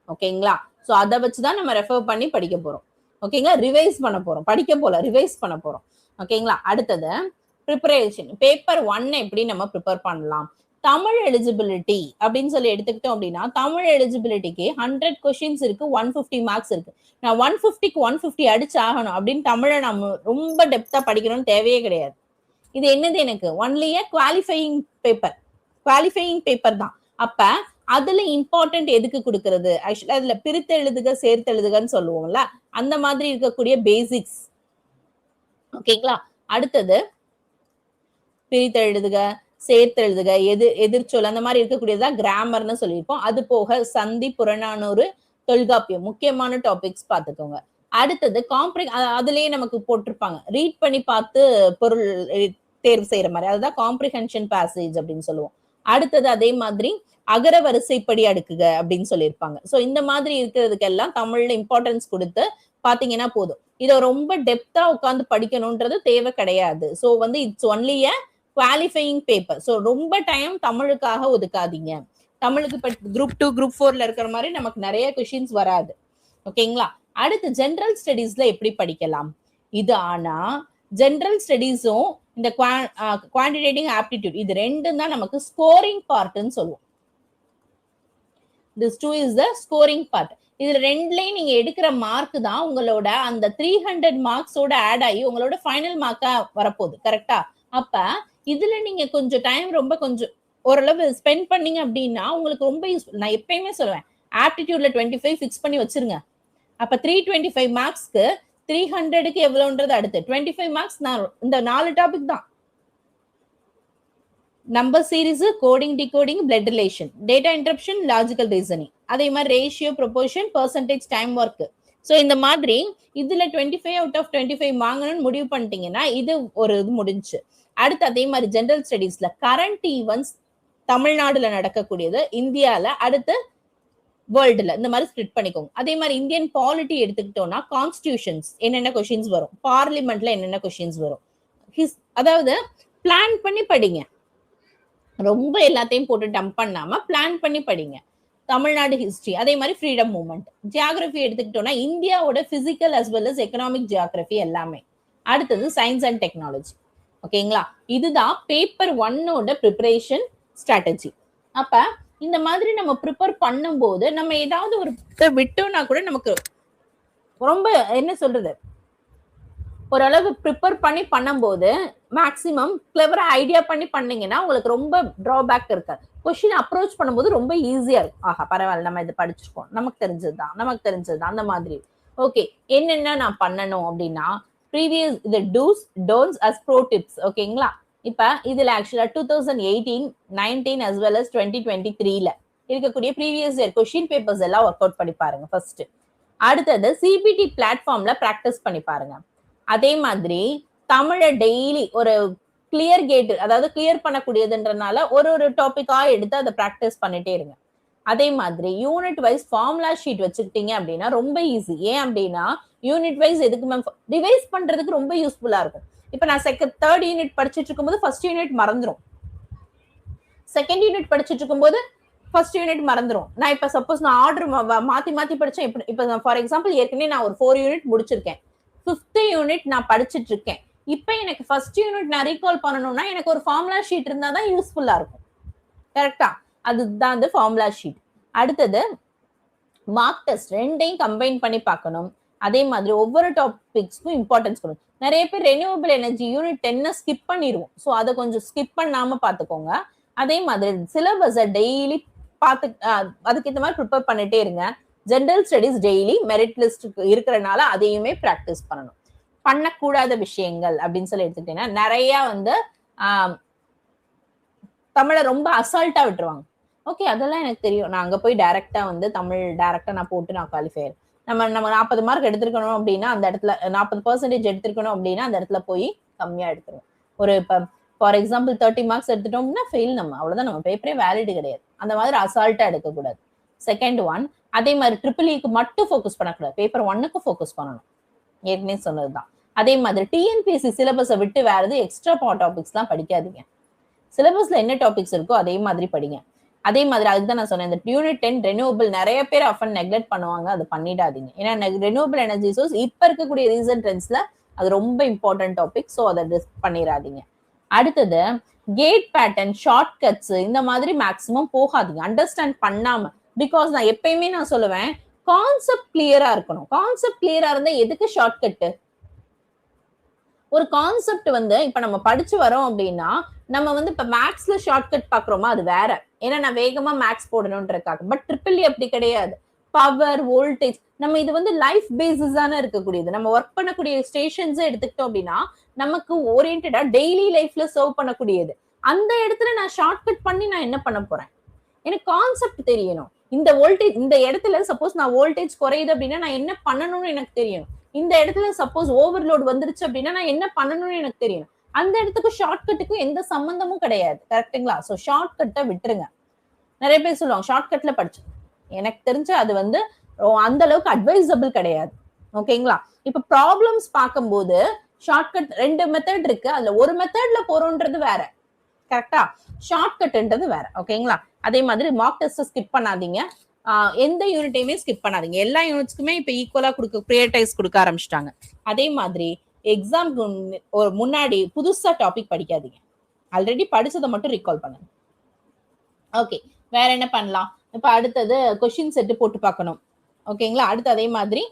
ஓகேங்களா? ஸோ அதை வச்சுதான் நம்ம ரெஃபர் பண்ணி படிக்க போறோம். ஓகேங்களா? ரிவைஸ் பண்ண போறோம், படிக்க போல ரிவைஸ் பண்ண போறோம். ஓகேங்களா? அடுத்தது ப்ரிப்பரேஷன் பேப்பர் 1 எப்படி நம்ம ப்ரிப்பேர் பண்ணலாம். தமிழ் எலிஜிபிலிட்டி அப்படின்னு சொல்லி எடுத்துக்கிட்டோம் அப்படின்னா, தமிழ் எலிஜிபிலிட்டிக்கு 100 கொஸ்டின்ஸ் இருக்கு, 150 மார்க்ஸ் இருக்கு. நான் 150க்கு 150 அடிச்சு ஆகணும் அப்படின்னு தமிழை நம்ம ரொம்ப டெப்தா படிக்கணும்னு தேவையே கிடையாது. இது என்னது, எனக்கு ஒன்லி குவாலிஃபையிங் பேப்பர் தான். அப்ப அதுல இம்பார்ட்டன்ட் எதுக்கு கொடுக்கறது, ஆக்சுவலா அதுல பிரித்து எழுதுக சேர்த்து எழுதுகன்னு சொல்லுவோம்ல, அந்த மாதிரி இருக்கக்கூடிய பேசிக்ஸ். ஓகேங்களா? அடுத்தது பிரித்து எழுதுக சேர்த்து எழுதுக, எதிர்ச்சொல், அந்த மாதிரி இருக்கக்கூடியதான் கிராமர்னு சொல்லியிருப்போம். அது போக சந்தி, புறநானூறு, தொல்காப்பியம், முக்கியமான டாபிக்ஸ் பார்த்துக்கோங்க. அடுத்தது அதுலயே நமக்கு போட்டிருப்பாங்க, ரீட் பண்ணி பார்த்து பொருள் தேர்வு செய்யற மாதிரி, அதுதான் காம்ப்ரிஹென்ஷன் பேசேஜ் அப்படின்னு சொல்லுவோம். அடுத்தது அதே மாதிரி அகர வரிசைப்படி அடுக்குக அப்படின்னு சொல்லியிருப்பாங்க. ஸோ இந்த மாதிரி இருக்கிறதுக்கெல்லாம் தமிழ்ல இம்பார்ட்டன்ஸ் கொடுத்து பாத்தீங்கன்னா போதும். இதை ரொம்ப டெப்தா உட்காந்து படிக்கணும்ன்றது தேவை கிடையாது. ஸோ வந்து it's only a qualifying paper. So ரொம்ப டைம் தமிழுக்காக ஒதுக்காதீங்க. தமிழுக்கு இப்போ குரூப் 2 குரூப் 4ல இருக்கிற மாதிரி நமக்கு நிறைய கொஸ்டின்ஸ் வராது. ஓகேங்களா? அடுத்து ஜென்ரல் ஸ்டடீஸ்ல எப்படி படிக்கலாம் இது. ஆனா ஜென்ரல் ஸ்டடீஸும் இந்த குவான்டிடேட்டிவ் ஆப்டிடியூட், இது ரெண்டும் தான் நமக்கு ஸ்கோரிங் பார்ட்னு சொல்லுவோம். This 2 is the scoring part. இதுல ரெண்டுலயும் நீங்க எடுக்கிற மார்க் தான் உங்களோட அந்த 300 மார்க்ஸோட ஆட் ஆகி உங்களோட ஃபைனல் மார்க்கா வரப்போகுது. கரெக்டா? அப்ப இதுல நீங்க கொஞ்சம் டைம் ரொம்ப கொஞ்சம் ஓரளவு ஸ்பெண்ட் பண்ணீங்க அப்படின்னா உங்களுக்கு ரொம்ப யூஸ்ஃபுல். நான் எப்பயுமே சொல்லுவேன், ஆப்டிடியூட்ல 25 ஃபிக்ஸ் பண்ணி வச்சிருங்க. அப்ப 325 மார்க்ஸ்க்கு 300க்கு எவ்வளவுன்றது அடுத்து 25 மார்க்ஸ். நான் இந்த 4 டாபிக் தான், number series, coding, decoding, blood relation, data interruption, logical reasoning, அதே மாதிரி ratio, proportion, percentage, time work. So இந்த மாதிரி இதுல 25 அவுட் ஆஃப் 25 வாங்கணும்னு முடிவு பண்ணிட்டீங்கன்னா இது ஒரு இது முடிஞ்சு. அடுத்து அதே மாதிரி ஜென்ரல் ஸ்டடீஸ்ல கரண்ட் ஈவெண்ட்ஸ், தமிழ்நாடுல நடக்கக்கூடியது, இந்தியால, அடுத்து வேர்ல்டுல, இந்த மாதிரி ஸ்பிளிட் பண்ணிக்கோங்க. அதே மாதிரி இந்தியன் பாலிட்டி எடுத்துக்கிட்டோம்னா கான்ஸ்டிடியூஷன்ஸ் என்னென்ன கொஸ்டின்ஸ் வரும், பார்லிமெண்ட்ல என்னென்ன கொஸ்டின்ஸ் வரும், அதாவது பிளான் பண்ணி படிங்க. ரொம்ப எல்லாத்தையும் போட்டு டம்ப் பண்ணாம பிளான் பண்ணி படிங்க. தமிழ்நாடு ஹிஸ்டரி, அதே மாதிரி ஃப்ரீடம் மூவ்மெண்ட். ஜியாகிரபி எடுத்துக்கிட்டோம்னா இந்தியாவோட physical as well as economic geography எல்லாமே. அடுத்தது சயின்ஸ் அண்ட் டெக்னாலஜி. ஓகேங்களா? இதுதான் பேப்பர் 1ஓட ப்ரிப்பரேஷன் ஸ்ட்ராட்டஜி. அப்ப இந்த மாதிரி நம்ம ப்ரிப்பேர் பண்ணும்போது நம்ம ஏதாவது ஒரு விட்டோம்னா கூட நமக்கு ரொம்ப என்ன சொல்றது, ஓரளவு ப்ரிப்பேர் பண்ணி பண்ணும்போது மேக்ஸிமம் கிளவரா ஐடியா பண்ணி பண்ணீங்கன்னா உங்களுக்கு ரொம்ப டிராபேக் இருக்காது. கொஸ்டின் அப்ரோச் பண்ணும்போது ரொம்ப ஈஸியா இருக்கும். ஆஹா பரவாயில்ல, நம்ம இது படிச்சிருக்கோம், நமக்கு தெரிஞ்சதுதான் அந்த மாதிரி. ஓகே, என்னென்ன நான் பண்ணணும் அப்படின்னா ப்ரீவியஸ் இது dos don'ts as pro tips. ஓகேங்களா? இப்ப இதுல ஆக்சுவலா 2018, 19 as well as 2023ல இருக்கக்கூடிய ப்ரீவியஸ் இயர் கொஸ்டின் பேப்பர்ஸ் எல்லாம் ஒர்க் அவுட் பண்ணி பாருங்க ஃபர்ஸ்ட். அடுத்தது சிபிடி பிளாட்ஃபார்ம்ல பிராக்டிஸ் பண்ணி பாருங்க. அதே மாதிரி தமிழை டெய்லி ஒரு கிளியர் கேட், அதாவது கிளியர் பண்ணக்கூடியதுன்றனால ஒரு டாபிக்கா எடுத்து அதை பிராக்டிஸ் பண்ணிட்டே இருங்க. அதே மாதிரி யூனிட் வைஸ் ஃபார்முலா ஷீட் வச்சுக்கிட்டீங்க அப்படின்னா ரொம்ப ஈஸி. ஏன் அப்படின்னா யூனிட் வைஸ் எதுக்கு மேம் ரிவைஸ் பண்றதுக்கு ரொம்ப யூஸ்ஃபுல்லா இருக்கும். இப்ப நான் தேர்ட் யூனிட் படிச்சுட்டு இருக்கும்போது ஃபர்ஸ்ட் யூனிட் மறந்துடும், செகண்ட் யூனிட் படிச்சுட்டு இருக்கும்போது ஃபர்ஸ்ட் யூனிட் மறந்துடும். நான் இப்ப சப்போஸ் நான் ஆர்டர் மாத்தி மாத்தி படிச்சேன். இப்ப ஃபார் எக்ஸாம்பிள் ஏற்கனவே நான் ஒரு 4 யூனிட் முடிச்சிருக்கேன், 5th யூனிட் நான் படிச்சுட்டு இருக்கேன். இப்ப எனக்கு ஃபர்ஸ்ட் யூனிட் நான் ரீகால் பண்ணணும்னா எனக்கு ஒரு ஃபார்முலா ஷீட் இருந்தா தான் யூஸ்ஃபுல்லா இருக்கும். கரெக்டா? அதுதான் அந்த ஃபார்முலா ஷீட். அடுத்தது மார்க் டெஸ்ட் ரெண்டையும் கம்பைன் பண்ணி பார்க்கணும். அதே மாதிரி ஒவ்வொரு டாபிக்ஸ்க்கும் இம்பார்ட்டன்ஸ் கொடுக்கும். நிறைய பேர் ரெனியூவபிள் எனர்ஜி யூனிட் 10 ஸ்கிப் பண்ணிடுவோம். ஸோ அதை கொஞ்சம் ஸ்கிப் பண்ணாம பார்த்துக்கோங்க. அதே மாதிரி சிலபஸை டெய்லி பார்த்து அதுக்கு இந்த மாதிரி ப்ரிப்பேர் பண்ணிட்டே இருங்க. General studies daily merit list இருக்கிறனால அதையுமே ப்ராக்டிஸ் பண்ணணும். பண்ணக்கூடாத விஷயங்கள் அப்படின்னு சொல்லி எடுத்துக்கிட்டீங்கன்னா நிறைய வந்து தமிழை ரொம்ப அசால்ட்டா விட்டுருவாங்க. ஓகே, அதெல்லாம் எனக்கு தெரியும், நான் அங்க போய் டைரக்டா வந்து தமிழ் டைரக்டா நான் போட்டு நான் குவாலிஃபையர். நம்ம 40 மார்க் எடுத்திருக்கணும் அப்படின்னா அந்த இடத்துல 40% எடுத்திருக்கணும் அப்படின்னா அந்த இடத்துல போய் கம்மியா எடுத்துருவோம். ஒரு இப்போ ஃபார் எக்ஸாம்பிள் 30 மார்க்ஸ் எடுத்துட்டோம்னா ஃபெயில், நம்ம அவ்வளவுதான், நம்ம பேப்பரே வேலிட் கிடையாது. அந்த மாதிரி அசால்ட்டா எடுக்கக்கூடாது. செகண்ட் ஒன், அதே மாதிரி ட்ரிபிள்இக்கு மட்டும் ஃபோக்கஸ் பண்ணக்கூடாது, பேப்பர் 1க்கு ஃபோக்கஸ் பண்ணணும். ஏற்கனவே சொன்னதுதான். அதே மாதிரி டிஎன்பிஎஸ்சி சிலபஸை விட்டு வேற எது எக்ஸ்ட்ரா டாபிக்ஸ் எல்லாம் படிக்காதீங்க. சிலபஸ்ல என்ன டாபிக்ஸ் இருக்கோ அதே மாதிரி படிங்க. அதே மாதிரி அதுதான் நான் சொன்னேன், இந்த யூனிட் 10 ரெனியூவபிள் நிறைய பேர் ஆஃபன் நெக்லெக்ட் பண்ணுவாங்க, அது பண்ணிடாதீங்க. ஏன்னா ரெனியூவபிள் எனர்ஜி சோர்ஸ் இப்ப இருக்கக்கூடிய ரீசன்ட் ட்ரெண்ட்ஸ்ல அது ரொம்ப இம்பார்ட்டன்ட் டாபிக். ஸோ அதை பண்ணிடாதீங்க. அடுத்தது கேட் பேட்டர்ன், ஷார்ட் கட்ஸ் இந்த மாதிரி மேக்சிமம் போகாதீங்க அண்டர்ஸ்டாண்ட் பண்ணாம. பிகாஸ் நான் எப்பயுமே நான் சொல்லுவேன், கான்செப்ட் கிளியரா இருக்கணும். கான்செப்ட் கிளியரா இருந்தா எதுக்கு ஷார்ட் கட்டு? ஒரு கான்செப்ட் வந்து இப்ப நம்ம படிச்சு வரோம் அப்படின்னா நம்ம வந்து இப்ப மேக்ஸ்ல ஷார்ட்கட் பாக்குறோமா, அது வேற. ஏன்னா நான் வேகமா மேக்ஸ் போடணும்ன்றக்காக. பட் ட்ரிபிள் அப்படி கிடையாது. பவர், வோல்டேஜ், நம்ம இது வந்து லைஃப் பேசிஸான இருக்கக்கூடியது. நம்ம ஒர்க் பண்ணக்கூடிய ஸ்டேஷன்ஸ் எடுத்துக்கிட்டோம் அப்படின்னா நமக்கு ஓரியன்டா டெய்லி லைஃப்ல சர்வ் பண்ணக்கூடியது. அந்த இடத்துல நான் ஷார்ட்கட் பண்ணி நான் என்ன பண்ண போறேன்? எனக்கு கான்செப்ட் தெரியணும். இந்த வோல்டேஜ் இந்த இடத்துல சப்போஸ் நான் வோல்டேஜ் குறையுது அப்படின்னா நான் என்ன பண்ணணும்னு எனக்கு தெரியணும். இந்த இடத்துல சப்போஸ் ஓவர்லோட் வந்துருச்சு அப்படின்னா நான் என்ன பண்ணணும்னு எனக்கு தெரியணும். அந்த இடத்துக்கு ஷார்ட்கட்டுக்கும் எந்த சம்பந்தமும் கிடையாது. கரெக்டுங்களா? ஸோ ஷார்ட்கட்டை விட்டுருங்க. நிறைய பேர் சொல்லுவாங்க ஷார்ட்கட்ல படிச்சு, எனக்கு தெரிஞ்சு அது வந்து அந்த அளவுக்கு அட்வைசபிள் கிடையாது. ஓகேங்களா? இப்ப ப்ராப்ளம்ஸ் பார்க்கும்போது ஷார்ட்கட் 2 மெத்தட் இருக்கு. அதுல ஒரு மெத்தட்ல போறோம்ன்றது வேற, கரெக்டா? ஷார்ட்கட்ன்றது வேற. ஓகேங்களா? அதே மாதிரி மார்க் டெஸ்ட் ஸ்கிப் பண்ணாதீங்க. எந்த யூனிட்டையுமே ஸ்கிப் பண்ணாதீங்க. எல்லா யூனிட்ஸ்க்குமே இப்ப ஈக்குவலா ப்ரியரைடைஸ் கொடுக்க ஆரம்பிச்சிட்டாங்க. அதே மாதிரி எக்ஸாம்க்கு ஒரு முன்னாடி புதுசா டாபிக் படிக்காதீங்க. ஆல்ரெடி படிச்சதை மட்டும் ரீகால் பண்ணுங்க. ஓகே, வேற என்ன பண்ணலாம்? இப்ப அடுத்தது கொஸ்டின் செட்டு போட்டு பார்க்கணும். ஓகேங்களா? அடுத்து அதே மாதிரி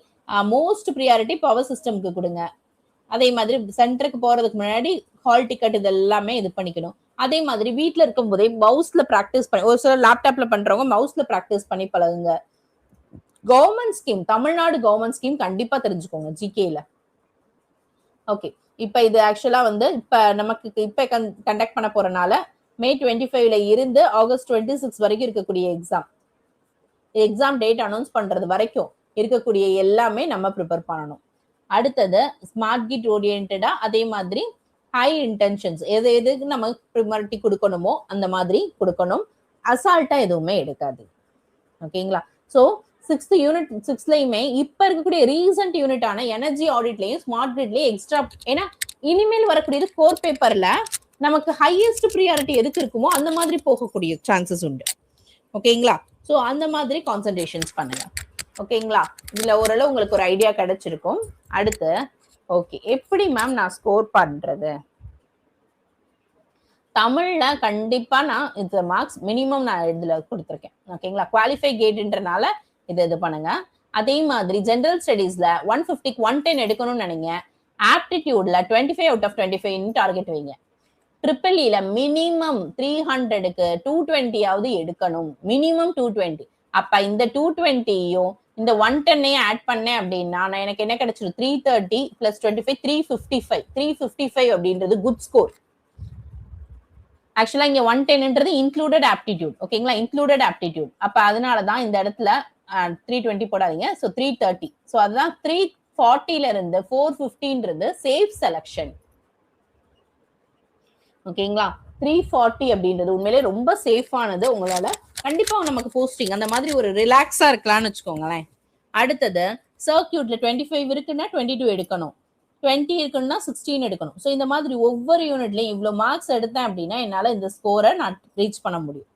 மோஸ்ட் ப்ரியாரிட்டி பவர் சிஸ்டம்க்கு கொடுங்க. அதே மாதிரி சென்டருக்கு போறதுக்கு முன்னாடி ஹால் டிக்கெட் இது எல்லாமே இது பண்ணிக்கணும். அதே மாதிரி வீட்டுல இருக்கும் போதே மவுஸ்ல பிராக்டிஸ் பண்ணி, ஒரு சில லேப்டாப்ல பண்றவங்க மவுஸ்ல பிராக்டிஸ் பண்ணி பழகுங்க. Government scheme, Tamil Nadu government scheme கண்டிப்பா தெரிஞ்சுக்கோங்க ஜிகேல. ஓகே, இப்ப இது ஆக்சுவலா வந்து இப்ப நமக்கு இப்ப கண்டக்ட் பண்ண போறனால May 25ல இருந்து August 26 வரைக்கும் இருக்கக்கூடிய எக்ஸாம் டேட் அனௌன்ஸ் பண்றது வரைக்கும் இருக்கக்கூடிய எல்லாமே நம்ம ப்ரிப்பேர் பண்ணணும். அடுத்தது ஸ்மார்ட் கிட் ஓரியன்டா, அதே மாதிரி ஹை இன்டென்ஷன்ஸ், எதுக்கு நம்ம ப்ரியாரிட்டி கொடுக்கணுமோ அந்த மாதிரி கொடுக்கணும். அசால்ட்டா எதுவுமே எடுக்காது. ஓகேங்களா? ஸோ 6th யூனிட் 6லயுமே இப்ப இருக்கக்கூடிய ரீசன்ட் யூனிட்டான எனர்ஜி ஆடிட்லயும் ஸ்மார்ட் கிரிட்லயும் எக்ஸ்ட்ரா, ஏன்னா இனிமேல் வரக்கூடியது கோர் பேப்பர்ல நமக்கு ஹையஸ்ட் ப்ரியாரிட்டி எதுக்கு இருக்குமோ அந்த மாதிரி போகக்கூடிய சான்சஸ் உண்டு. ஓகேங்களா? ஸோ அந்த மாதிரி கான்சன்ட்ரேஷன்ஸ் பண்ணுங்க. ஓகேங்களா? இதுல ஓரளவு உங்களுக்கு ஒரு ஐடியா கிடைச்சிருக்கும். அடுத்து ஓகே, எப்படி மேம் நான் ஸ்கோர் பண்றது? தமிழ்ல கண்டிப்பா நான் இந்த மார்க்ஸ் மினிமம் நான் இதுல கொடுத்துருக்கேன். ஓகேங்களா? குவாலிஃபை கேட்ன்றனால இது பண்ணுங்க. அதே மாதிரி ஜெனரல் ஸ்டடீஸ்ல 150க்கு 110 எடுக்கணும்னு நினைங்க. ஆப்டிடியூட்ல 25 out of 25 டார்கெட் வைங்க. ட்ரிபிள் இல மினிமம் 300க்கு 220 எடுக்கணும். மினிமம் 220. அப்ப இந்த 220யும் இந்த 110 ஆட் பண்ணேன் அப்படின்னா எனக்கு என்ன கிடைச்சிடும்? 330 பிளஸ் 25 355. 355 அப்படின்றது குட் ஸ்கோர். ஆக்சுவலா இங்க 110ன்றது இன்க்ளூடட் ஆப்டிடியூட். ஓகேங்களா? Included aptitude. அப்ப அதனால தான் இந்த இடத்துல 320 போடாதீங்க. ஸோ 330. ஸோ அதுதான் 340ல இருந்து 450ன்றது சேஃப் செலக்ஷன். ஓகேங்களா? 340 அப்படின்றது உண்மையிலே ரொம்ப சேஃபானது. உங்களால கண்டிப்பா நமக்கு போஸ்டிங் அந்த மாதிரி ஒரு ரிலாக்ஸா இருக்கலாம்னு வச்சுக்கோங்களேன். அடுத்தது சர்க்கியூட்ல 25 இருக்குன்னா 22 எடுக்கணும், 20 இருக்குன்னா 16 எடுக்கணும். ஸோ இந்த மாதிரி ஒவ்வொரு யூனிட்லயும் இவ்வளவு மார்க்ஸ் எடுத்தேன் அப்படின்னா என்னால இந்த ஸ்கோரை நான் ரீச் பண்ண முடியும்.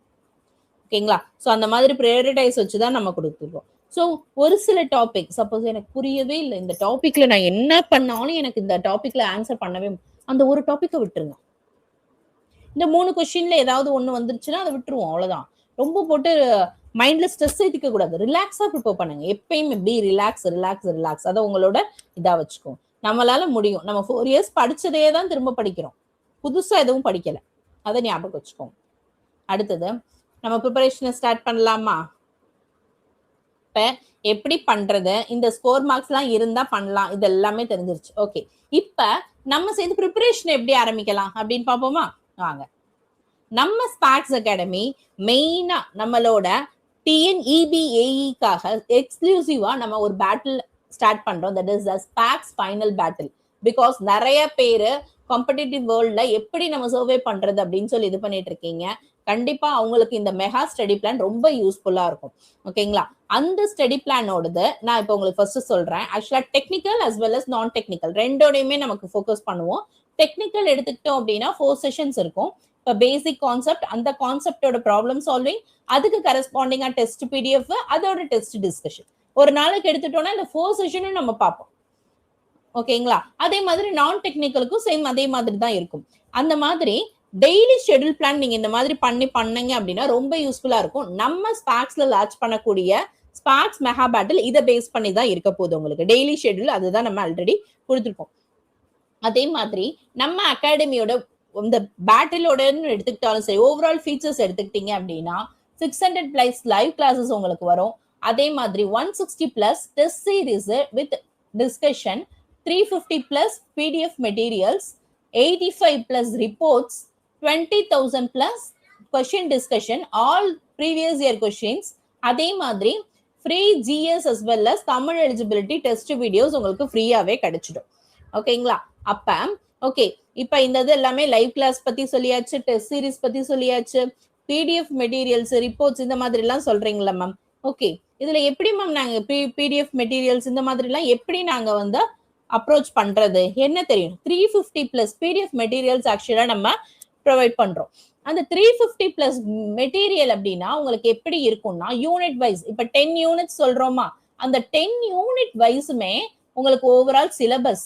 ஓகேங்களா? ஸோ அந்த மாதிரி ப்ரையாரிட்டைஸ் வச்சுதான் நம்ம கொடுத்துருக்கோம். ஸோ ஒரு சில டாபிக் சப்போஸ் எனக்கு புரியவே இல்லை, இந்த டாபிக்ல நான் என்ன பண்ணாலும் எனக்கு இந்த டாபிக்ல ஆன்சர் பண்ணவே, அந்த ஒரு டாபிக்கை விட்டுருங்க. இந்த 3 கொஸ்டின்ல ஏதாவது ஒண்ணு வந்துருச்சுன்னா அதை விட்டுருவோம், அவ்வளவுதான். ரொம்ப போட்டு மைண்ட்ல ஸ்ட்ரெஸ் ஏத்திக்க கூடாது. ரிலாக்ஸா ப்ரிப்பேர் பண்ணுங்க. எப்பயுமே பி ரிலாக்ஸ் ரிலாக்ஸ் ரிலாக்ஸ். அதை உங்களோட இதா வச்சுக்கோங்க. நம்மளால முடியும். நம்ம 4 இயர்ஸ் படிச்சதே தான் திரும்ப படிக்கிறோம், புதுசா எதுவும் படிக்கல. அதை ஞாபகம் வச்சுக்கோங்க. அடுத்தது நம்ம ப்ரிப்பரேஷனை ஸ்டார்ட் பண்ணலாமா? இப்ப எப்படி பண்றது, இந்த ஸ்கோர் மார்க்ஸ் எல்லாம் இருந்தா பண்ணலாம், இது எல்லாமே தெரிஞ்சிருச்சு. ஓகே, இப்ப நம்ம சேர்ந்து ப்ரிப்பரேஷன் எப்படி ஆரம்பிக்கலாம் அப்படின்னு பாப்போமா? வாங்க. நம்ம ஸ்பாக்ஸ் அகாடமி மெயினா நம்மளோட டிஎன்இபிஏஇக்காக எக்ஸ்க்ளூசிவா நம்ம ஒரு பேட்டில் ஸ்டார்ட் பண்றோம். That is the sparks final battle. Because நிறைய பேரு காம்படிட்டிவ் வேர்ல்ட்ல எப்படி நம்ம சர்வே பண்றது அப்படின்னு சொல்லி இது பண்ணிட்டு இருக்கீங்க. கண்டிப்பா அவங்களுக்கு இந்த மெகா ஸ்டடி பிளான் ரொம்ப யூஸ்ஃபுல்லா இருக்கும். ஓகேங்களா? அந்த ஸ்டடி பிளானோடது நான் இப்போ உங்களுக்கு ஃபர்ஸ்ட் சொல்றேன். ஆக்சுவலா டெக்னிக்கல் அஸ் வெல் அஸ் நான் டெக்னிக்கல் ரெண்டோடையுமே நமக்கு ஃபோக்கஸ் பண்ணுவோம். டெக்னிக்கல் எடுத்துக்கிட்டோம் அப்படின்னா 4 செஷன்ஸ் இருக்கும். இப்போ பேசிக் கான்செப்ட், அந்த கான்செப்டோட ப்ராப்ளம் சால்விங், அதுக்கு கரஸ்பாண்டிங்கா டெஸ்ட் பிடிஎஃப், அதோட டெஸ்ட் டிஸ்கஷன். ஒரு நாளைக்கு எடுத்துட்டோம்னா இந்த 4 செஷனும் நம்ம பார்ப்போம். ஓகேங்களா? அதே மாதிரி நான் டெக்னிக்கலுக்கும் சேம் அதே மாதிரி தான் இருக்கும். அந்த மாதிரி டெய்லி ஷெட்யூல் பிளான் நீங்க இந்த மாதிரி பண்ணீங்க அப்படின்னா ரொம்ப யூஸ்ஃபுல்லா இருக்கும். நம்ம ஸ்பாக்ஸ்ல லான்ச் பண்ணக்கூடிய ஸ்பாக்ஸ் மெகா பேட்டில் இதை பேஸ் பண்ணி தான் இருக்க போகுது உங்களுக்கு. டெய்லி ஷெட்யூல் அதுதான் நம்ம ஆல்ரெடி கொடுத்துருக்கோம். அதே மாதிரி நம்ம அகாடமியோட இந்த பேட்டிலோட எடுத்துக்கிட்டாலும் சரி, ஓவரால் ஃபீச்சர்ஸ் எடுத்துக்கிட்டீங்க அப்படின்னா 600 பிளஸ் லைவ் கிளாஸஸ் உங்களுக்கு வரும். அதே மாதிரி 160 plus test series with discussion, 350 plus PDF materials, 85 plus reports, 20,000 plus question discussion, all previous year questions. அதே மாதிரி free GS as well as Tamil eligibility test videos உங்களுக்கு ஃப்ரீயாவே கிடைச்சிடும். ஓகேங்களா? அப்ப ஓகே, இப்ப இந்த இது எல்லாமே லைவ் கிளாஸ் பத்தி சொல்லியாச்சு, டெஸ்ட் சீரிஸ் பத்தி சொல்லியாச்சு, பிடிஎஃப் மெட்டீரியல்ஸ், ரிப்போர்ட்ஸ் இந்த மாதிரி எல்லாம் சொல்றீங்களா மேம்? ஓகே, இதுல எப்படி மேம் நாங்க பிடிஎஃப் மெட்டீரியல்ஸ் இந்த மாதிரி எல்லாம் எப்படி நாங்க வந்து அப்ரோச் பண்றது? என்ன தெரியும், 350 பிளஸ் பிடிஎஃப் மெட்டீரியல்ஸ் ஆக்சுவலா நம்ம ப்ரொவைட் பண்றோம். அந்த 350 பிளஸ் மெட்டீரியல் அப்படின்னா உங்களுக்கு எப்படி இருக்கும்னா யூனிட் வைஸ், இப்ப 10 யூனிட் சொல்றோமா, அந்த 10 யூனிட் வைஸுமே உங்களுக்கு ஓவரால் சிலபஸ்,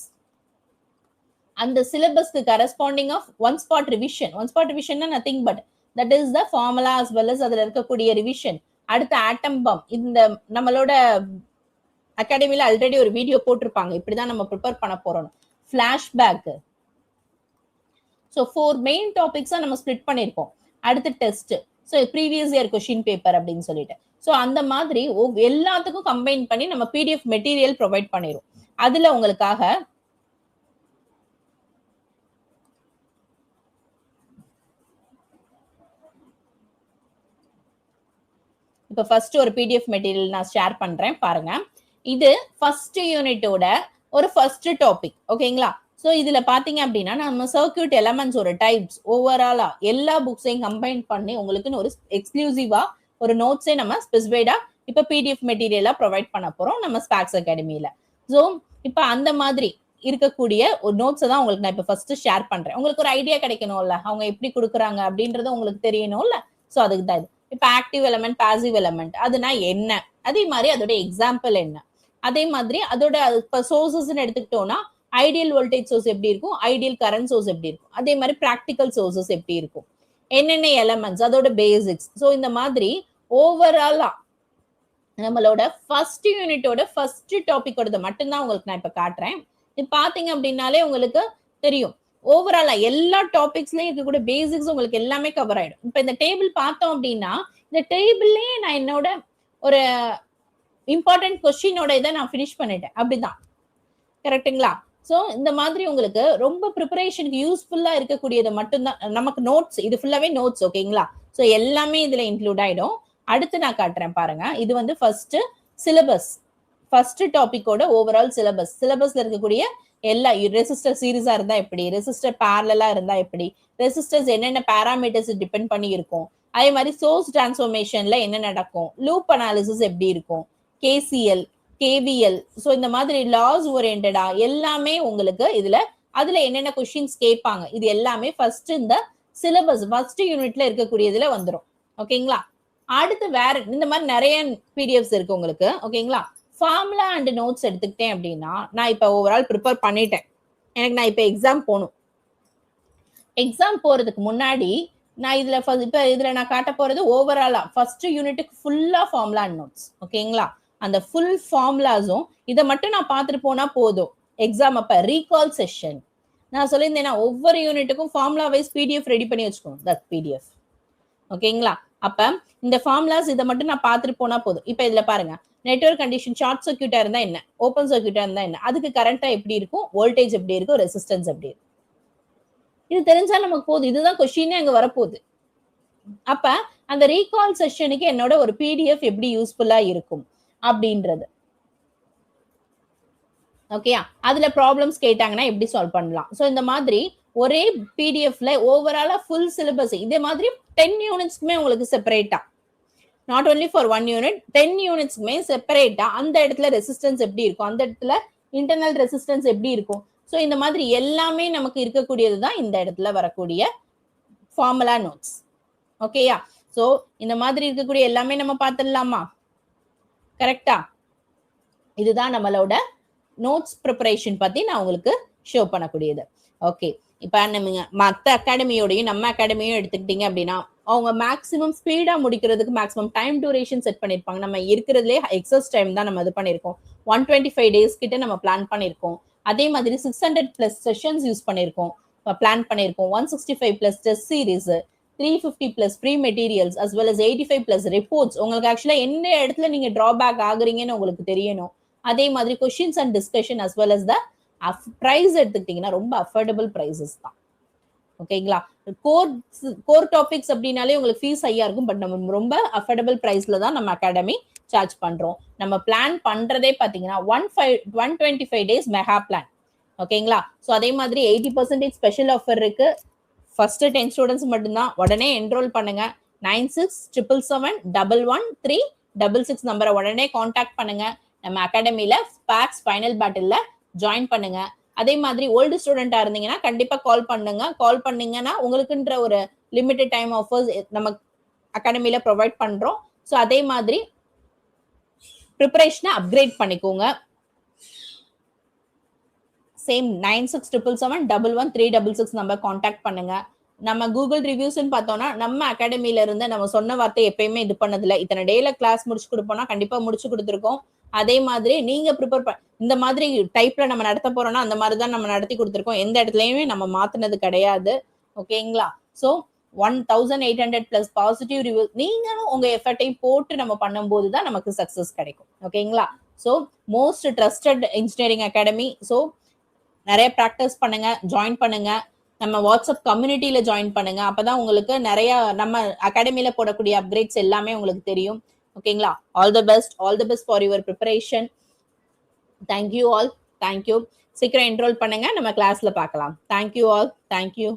அந்த சிலபஸ்க்கு corresponding of one spot revision. One spot ரிவிஷன்னா nothing but that is the formula as well as அதுல இருக்கக்கூடிய ரிவிஷன். அடுத்த ஆட்டம் பம், இந்த நம்மளோட அகாடமில ஆல்ரெடி ஒரு வீடியோ போட்டிருப்பாங்க, இப்படிதான் நம்ம ப்ரிப்பேர் பண்ண போறோம். ஃபிளாஷ்பேக். ஸோ 4 மெயின் டாபிக்ஸா நம்ம ஸ்பிளிட் பண்ணிருக்கோம். அடுத்து test, so previous year question paper அப்படின்னு சொல்லிட்டு. ஸோ அந்த மாதிரி எல்லாத்துக்கும் கம்பைன் பண்ணி நம்ம பிடிஎஃப் மெட்டீரியல் ப்ரொவைட் பண்ணிரும். அதுல உங்களுக்காக இப்ப ஃபர்ஸ்ட் ஒரு பிடிஎஃப் மெட்டீரியல் நான் ஷேர் பண்றேன் பாருங்க. இது ஃபர்ஸ்ட் யூனிட்டோட ஒரு ஃபர்ஸ்ட் டாபிக். ஓகேங்களா? ஸோ இதுல பாத்தீங்க அப்படின்னா நம்ம சர்க்யூட் எலமெண்ட்ஸ் ஒரு டைப்ஸ் ஓவராலா எல்லா புக்ஸையும் கம்பைன் பண்ணி உங்களுக்குன்னு ஒரு எக்ஸ்க்ளூசிவா ஒரு நோட்ஸே நம்ம ஸ்பெசிஃபைடா இப்ப பிடிஎஃப் மெட்டீரியலா ப்ரொவைட் பண்ண போறோம் நம்ம ஸ்பாக்ஸ் அகாடமியில. ஸோ இப்ப அந்த மாதிரி இருக்கக்கூடிய ஒரு நோட்ஸை தான் உங்களுக்கு நான் இப்ப ஃபர்ஸ்ட் ஷேர் பண்றேன். உங்களுக்கு ஒரு ஐடியா கிடைக்கணும்ல, அவங்க எப்படி கொடுக்குறாங்க அப்படின்றது உங்களுக்கு தெரியணும்ல. ஸோ அதுக்கு தான் இது. இப்ப ஆக்டிவ் எலமெண்ட், பாசிவ் எலமெண்ட் அதுனா என்ன, அதே மாதிரி அதோட எக்ஸாம்பிள் என்ன, அதே மாதிரி அதோட சோர்சஸ் எடுத்துக்கிட்டோம்னா ஐடியல் வோல்டேஜ் சோர்ஸ் எப்படி இருக்கும், ஐடியல் கரண்ட் சோர்ஸ் எப்படி இருக்கும், அதே மாதிரி பிராக்டிக்கல் சோர்சஸ் எப்படி இருக்கும், என்னென்ன எலமெண்ட்ஸ், அதோட பேசிக்ஸ். ஸோ இந்த மாதிரி ஓவராலா நம்மளோட ஃபர்ஸ்ட் யூனிட்டோட ஃபர்ஸ்ட் டாபிக்கோட மட்டும்தான் உங்களுக்கு நான் இப்ப காட்டுறேன். இது பாத்தீங்க அப்படின்னாலே உங்களுக்கு தெரியும். ஓவராலா எல்லா டாபிக்ஸ்லயும் இருக்கக்கூடிய பேசிக்ஸ் உங்களுக்கு எல்லாமே கவர் ஆயிடும். இப்ப இந்த டேபிள் பார்த்தோம் அப்படின்னா, இந்த டேபிள்லயே நான் என்னோட ஒரு இம்பார்ட்டன்ட் கொஸ்டினோட இதை நான் ஃபினிஷ் பண்ணிட்டேன். அப்படிதான். கரெக்ட்டுங்களா? சோ இந்த மாதிரி உங்களுக்கு ரொம்ப ப்ரிப்பரேஷனுக்கு யூஸ்ஃபுல்லா இருக்கக்கூடியது மட்டும்தான் நமக்கு நோட்ஸ். இது ஃபுல்லாவே நோட்ஸ். ஓகேங்களா? சோ எல்லாமே இதுல இன்க்ளூட் ஆயிடும். அடுத்து நான் காட்டுறேன் பாருங்க. இது வந்து ஃபர்ஸ்ட் சிலபஸ். ஃபர்ஸ்ட் டாபிக்கோட ஓவரால் சிலபஸ். சிலபஸ்ல இருக்கக்கூடிய எல்லா ரெசிஸ்டர் சீரிஸா இருந்தா எப்படி, ரெசிஸ்டர் பேரலா இருந்தா எப்படி, ரெசிஸ்டர்ஸ் என்னென்ன பாராமீட்டர்ஸ் டிபெண்ட் பண்ணி இருக்கும், அதே மாதிரி சோர்ஸ் டிரான்ஸ்ஃபர்மேஷன்ல என்ன நடக்கும், லூப் அனாலிசிஸ் எப்படி இருக்கும், கேசிஎல், கேவிஎல், ஸோ இந்த மாதிரி லாஸ் ஓரியன்டா எல்லாமே உங்களுக்கு இதுல அதுல என்னென்ன கொஸ்டின்ஸ் கேட்பாங்க இது எல்லாமே ஃபர்ஸ்ட் இந்த சிலபஸ் ஃபர்ஸ்ட் யூனிட்ல இருக்கக்கூடியதுல வந்துடும். ஓகேங்களா? அடுத்து வேற இந்த மாதிரி நிறைய பிடிஎஃப்ஸ் இருக்கு உங்களுக்கு. ஓகேங்களா? ஃபார்முலா அண்ட் நோட்ஸ் எடுத்துக்கிட்டேன் அப்படின்னா நான் இப்ப ஓவரால் ப்ரிப்பேர் பண்ணிட்டேன். எனக்கு நான் இப்ப எக்ஸாம் போகணும். எக்ஸாம் போறதுக்கு முன்னாடி நான் இதுல இப்ப இதுல நான் காட்ட போறது ஓவராலா ஃபர்ஸ்ட் யூனிட்டுக்கு ஃபுல்லா ஃபார்முலா அண்ட் நோட்ஸ். ஓகேங்களா? அந்த ஃபுல் ஃபார்முலாஸும் இதை மட்டும் நான் பார்த்துட்டு போனா போதும். எக்ஸாம் அப்ப ரீகால் செஷன் நான் சொல்லியிருந்தேன்னா ஒவ்வொரு யூனிட்டுக்கும் ஃபார்முலா வைஸ் பிடிஎஃப் ரெடி பண்ணி வச்சுக்கோங்க. That PDF. ஓகேங்களா? அப்ப இந்த ஃபார்முலாஸ் இதை மட்டும் நான் பார்த்துட்டு போனா போதும். இப்ப இதுல பாருங்க, நெட்வொர்க் கண்டிஷன் ஷார்ட் சர்க்யூட்டா இருந்தா என்ன, ஓப்பன் சர்க்யூட்டா இருந்தா என்ன, அதுக்கு கரண்டா எப்படி இருக்கும், வோல்டேஜ் எப்படி இருக்கும், ரெசிஸ்டன்ஸ் எப்படி இருக்கும், இது தெரிஞ்சா நமக்கு போதும். இதுதான் கொஸ்டினே அங்க வரப்போகுது. அப்ப அந்த ரீகால் செஷனுக்கு என்னோட ஒரு பிடிஎஃப் எப்படி யூஸ்ஃபுல்லா இருக்கும் அப்படின்றது. ஓகேயா? அதுல ப்ராப்ளம்ஸ் கேட்டாங்கன்னா எப்படி சால்வ் பண்ணலாம். சோ இந்த மாதிரி ஒரே பிடிஎஃப்ல ஓவராலா ஃபுல் சிலபஸ் இதே மாதிரி 10 யூனிட்ஸ்க்குமே உங்களுக்கு செப்பரேட்டா, நாட் ஒன்லி ஃபார் 1 யூனிட், 10 யூனிட்ஸ்க்குமே செப்பரேட்டா அந்த இடத்துல ரெசிஸ்டன்ஸ் எப்படி இருக்கும், அந்த இடத்துல இன்டர்னல் ரெசிஸ்டன்ஸ் எப்படி இருக்கும், ஸோ இந்த மாதிரி எல்லாமே நமக்கு இருக்கக்கூடியது தான் இந்த இடத்துல வரக்கூடிய ஃபார்முலா நோட்ஸ். ஓகேயா? ஸோ இந்த மாதிரி இருக்கக்கூடிய எல்லாமே நம்ம பார்த்துடலாமா? கரெக்டா? இதுதான் நம்மளோட நோட்ஸ் ப்ரிப்பரேஷன் பத்தி நான் உங்களுக்கு ஷோ பண்ணக்கூடியது. ஓகே, இப்ப நம்ம மற்ற அகாடமியோடையும் நம்ம அகாடமியும் எடுத்துக்கிட்டீங்க அப்படின்னா அவங்க மேக்ஸிமம் ஸ்பீடா முடிக்கிறதுக்கு மேக்ஸிமம் டைம் டியூரேஷன் செட் பண்ணிருப்பாங்க. நம்ம இருக்கிறதுலே எக்ஸஸ் டைம் தான் நம்ம இது பண்ணிருக்கோம். 125 டேஸ் கிட்ட நம்ம பிளான் பண்ணிருக்கோம். அதே மாதிரி 600+ செஷன்ஸ் யூஸ் பண்ணிருக்கோம், பிளான் பண்ணிருக்கோம். 165+ test series, 350+ free materials, as well as 85+ reports. உங்களுக்கு ஆக்சுவலா என்ன இடத்துல நீங்க டிராபேக் ஆகுறீங்கன்னு உங்களுக்கு தெரியணும். அதே மாதிரி questions and discussion as well as the price எடுத்துக்கிட்டீங்கன்னா ரொம்ப அஃபோர்டபுள் பிரைசஸ் தான். ஓகேங்களா? கோர் டாபிக்ஸ் அப்படின்னாலே உங்களுக்கு ஃபீஸ் ஹையா இருக்கும். பட் நம்ம ரொம்ப அஃபோர்டபுள் பிரைஸ்ல தான் நம்ம அகாடமி சார்ஜ் பண்றோம். நம்ம பிளான் பண்றதே பாத்தீங்கன்னா 125 டேஸ் மெகா பிளான். ஓகேங்களா? ஸோ அதே மாதிரி 80% ஸ்பெஷல் ஆஃபர் இருக்கு. ஃபர்ஸ்ட் 10 ஸ்டூடெண்ட்ஸ் மட்டும்தான். உடனே என்ரோல் பண்ணுங்க. 9677711366 நம்பரை உடனே கான்டாக்ட் பண்ணுங்க. நம்ம அகாடமியில ஸ்பார்க்ஸ் ஃபைனல் பேட்டில்ல ஜாயின் பண்ணுங்க. அதே மாதிரி ஓல்டு ஸ்டூடெண்டா இருந்தீங்கன்னா கண்டிப்பா கால் பண்ணுங்க. கால் பண்ணீங்கன்னா உங்களுக்குன்ற ஒரு லிமிடெட் டைம் ஆஃபர்ஸ் நம்ம அகாடமியில ப்ரொவைட் பண்றோம். ஸோ அதே மாதிரி ப்ரிப்பரேஷனை அப்கிரேட் பண்ணிக்கோங்க. சேம் 9677711366 நம்பர் கான்டாக்ட் பண்ணுங்க. நம்ம கூகுள் ரிவ்யூஸ்ன்னு பார்த்தோம்னா நம்ம அகாடமியில இருந்து நம்ம சொன்ன வார்த்தை எப்பயுமே இது பண்ணதில்லை. இத்தனை டேல கிளாஸ் முடிச்சு கொடுப்போம்னா கண்டிப்பா முடிச்சு கொடுத்துருக்கோம். அதே மாதிரி நீங்க ப்ரிப்பேர் இந்த மாதிரி டைப்ல நம்ம நடத்த போறோம்னா அந்த மாதிரி தான் நம்ம நடத்தி கொடுத்துருக்கோம். எந்த இடத்துலயுமே நம்ம மாத்தினது கிடையாது. ஓகேங்களா? ஸோ 1800+ பாசிட்டிவ் ரிவ்யூ நீங்களும் உங்க எஃபர்ட்டையும் போட்டு நம்ம பண்ணும்போது தான் நமக்கு சக்சஸ் கிடைக்கும். ஓகேங்களா? So most trusted engineering academy. So நிறைய ப்ராக்டிஸ் பண்ணுங்க, ஜாயின் பண்ணுங்க. நம்ம வாட்ஸ்அப் கம்யூனிட்டியில ஜாயின் பண்ணுங்க. அப்பதான் உங்களுக்கு நிறைய நம்ம அகாடமியில போடக்கூடிய அப்கிரேட்ஸ் எல்லாமே உங்களுக்கு தெரியும். ஓகேங்களா? All the best for your preparation. Thank you all. Thank you. சீக்கிரம் என்ரோல் பண்ணுங்க. நம்ம கிளாஸ்ல பார்க்கலாம். Thank you all. தேங்க்யூ.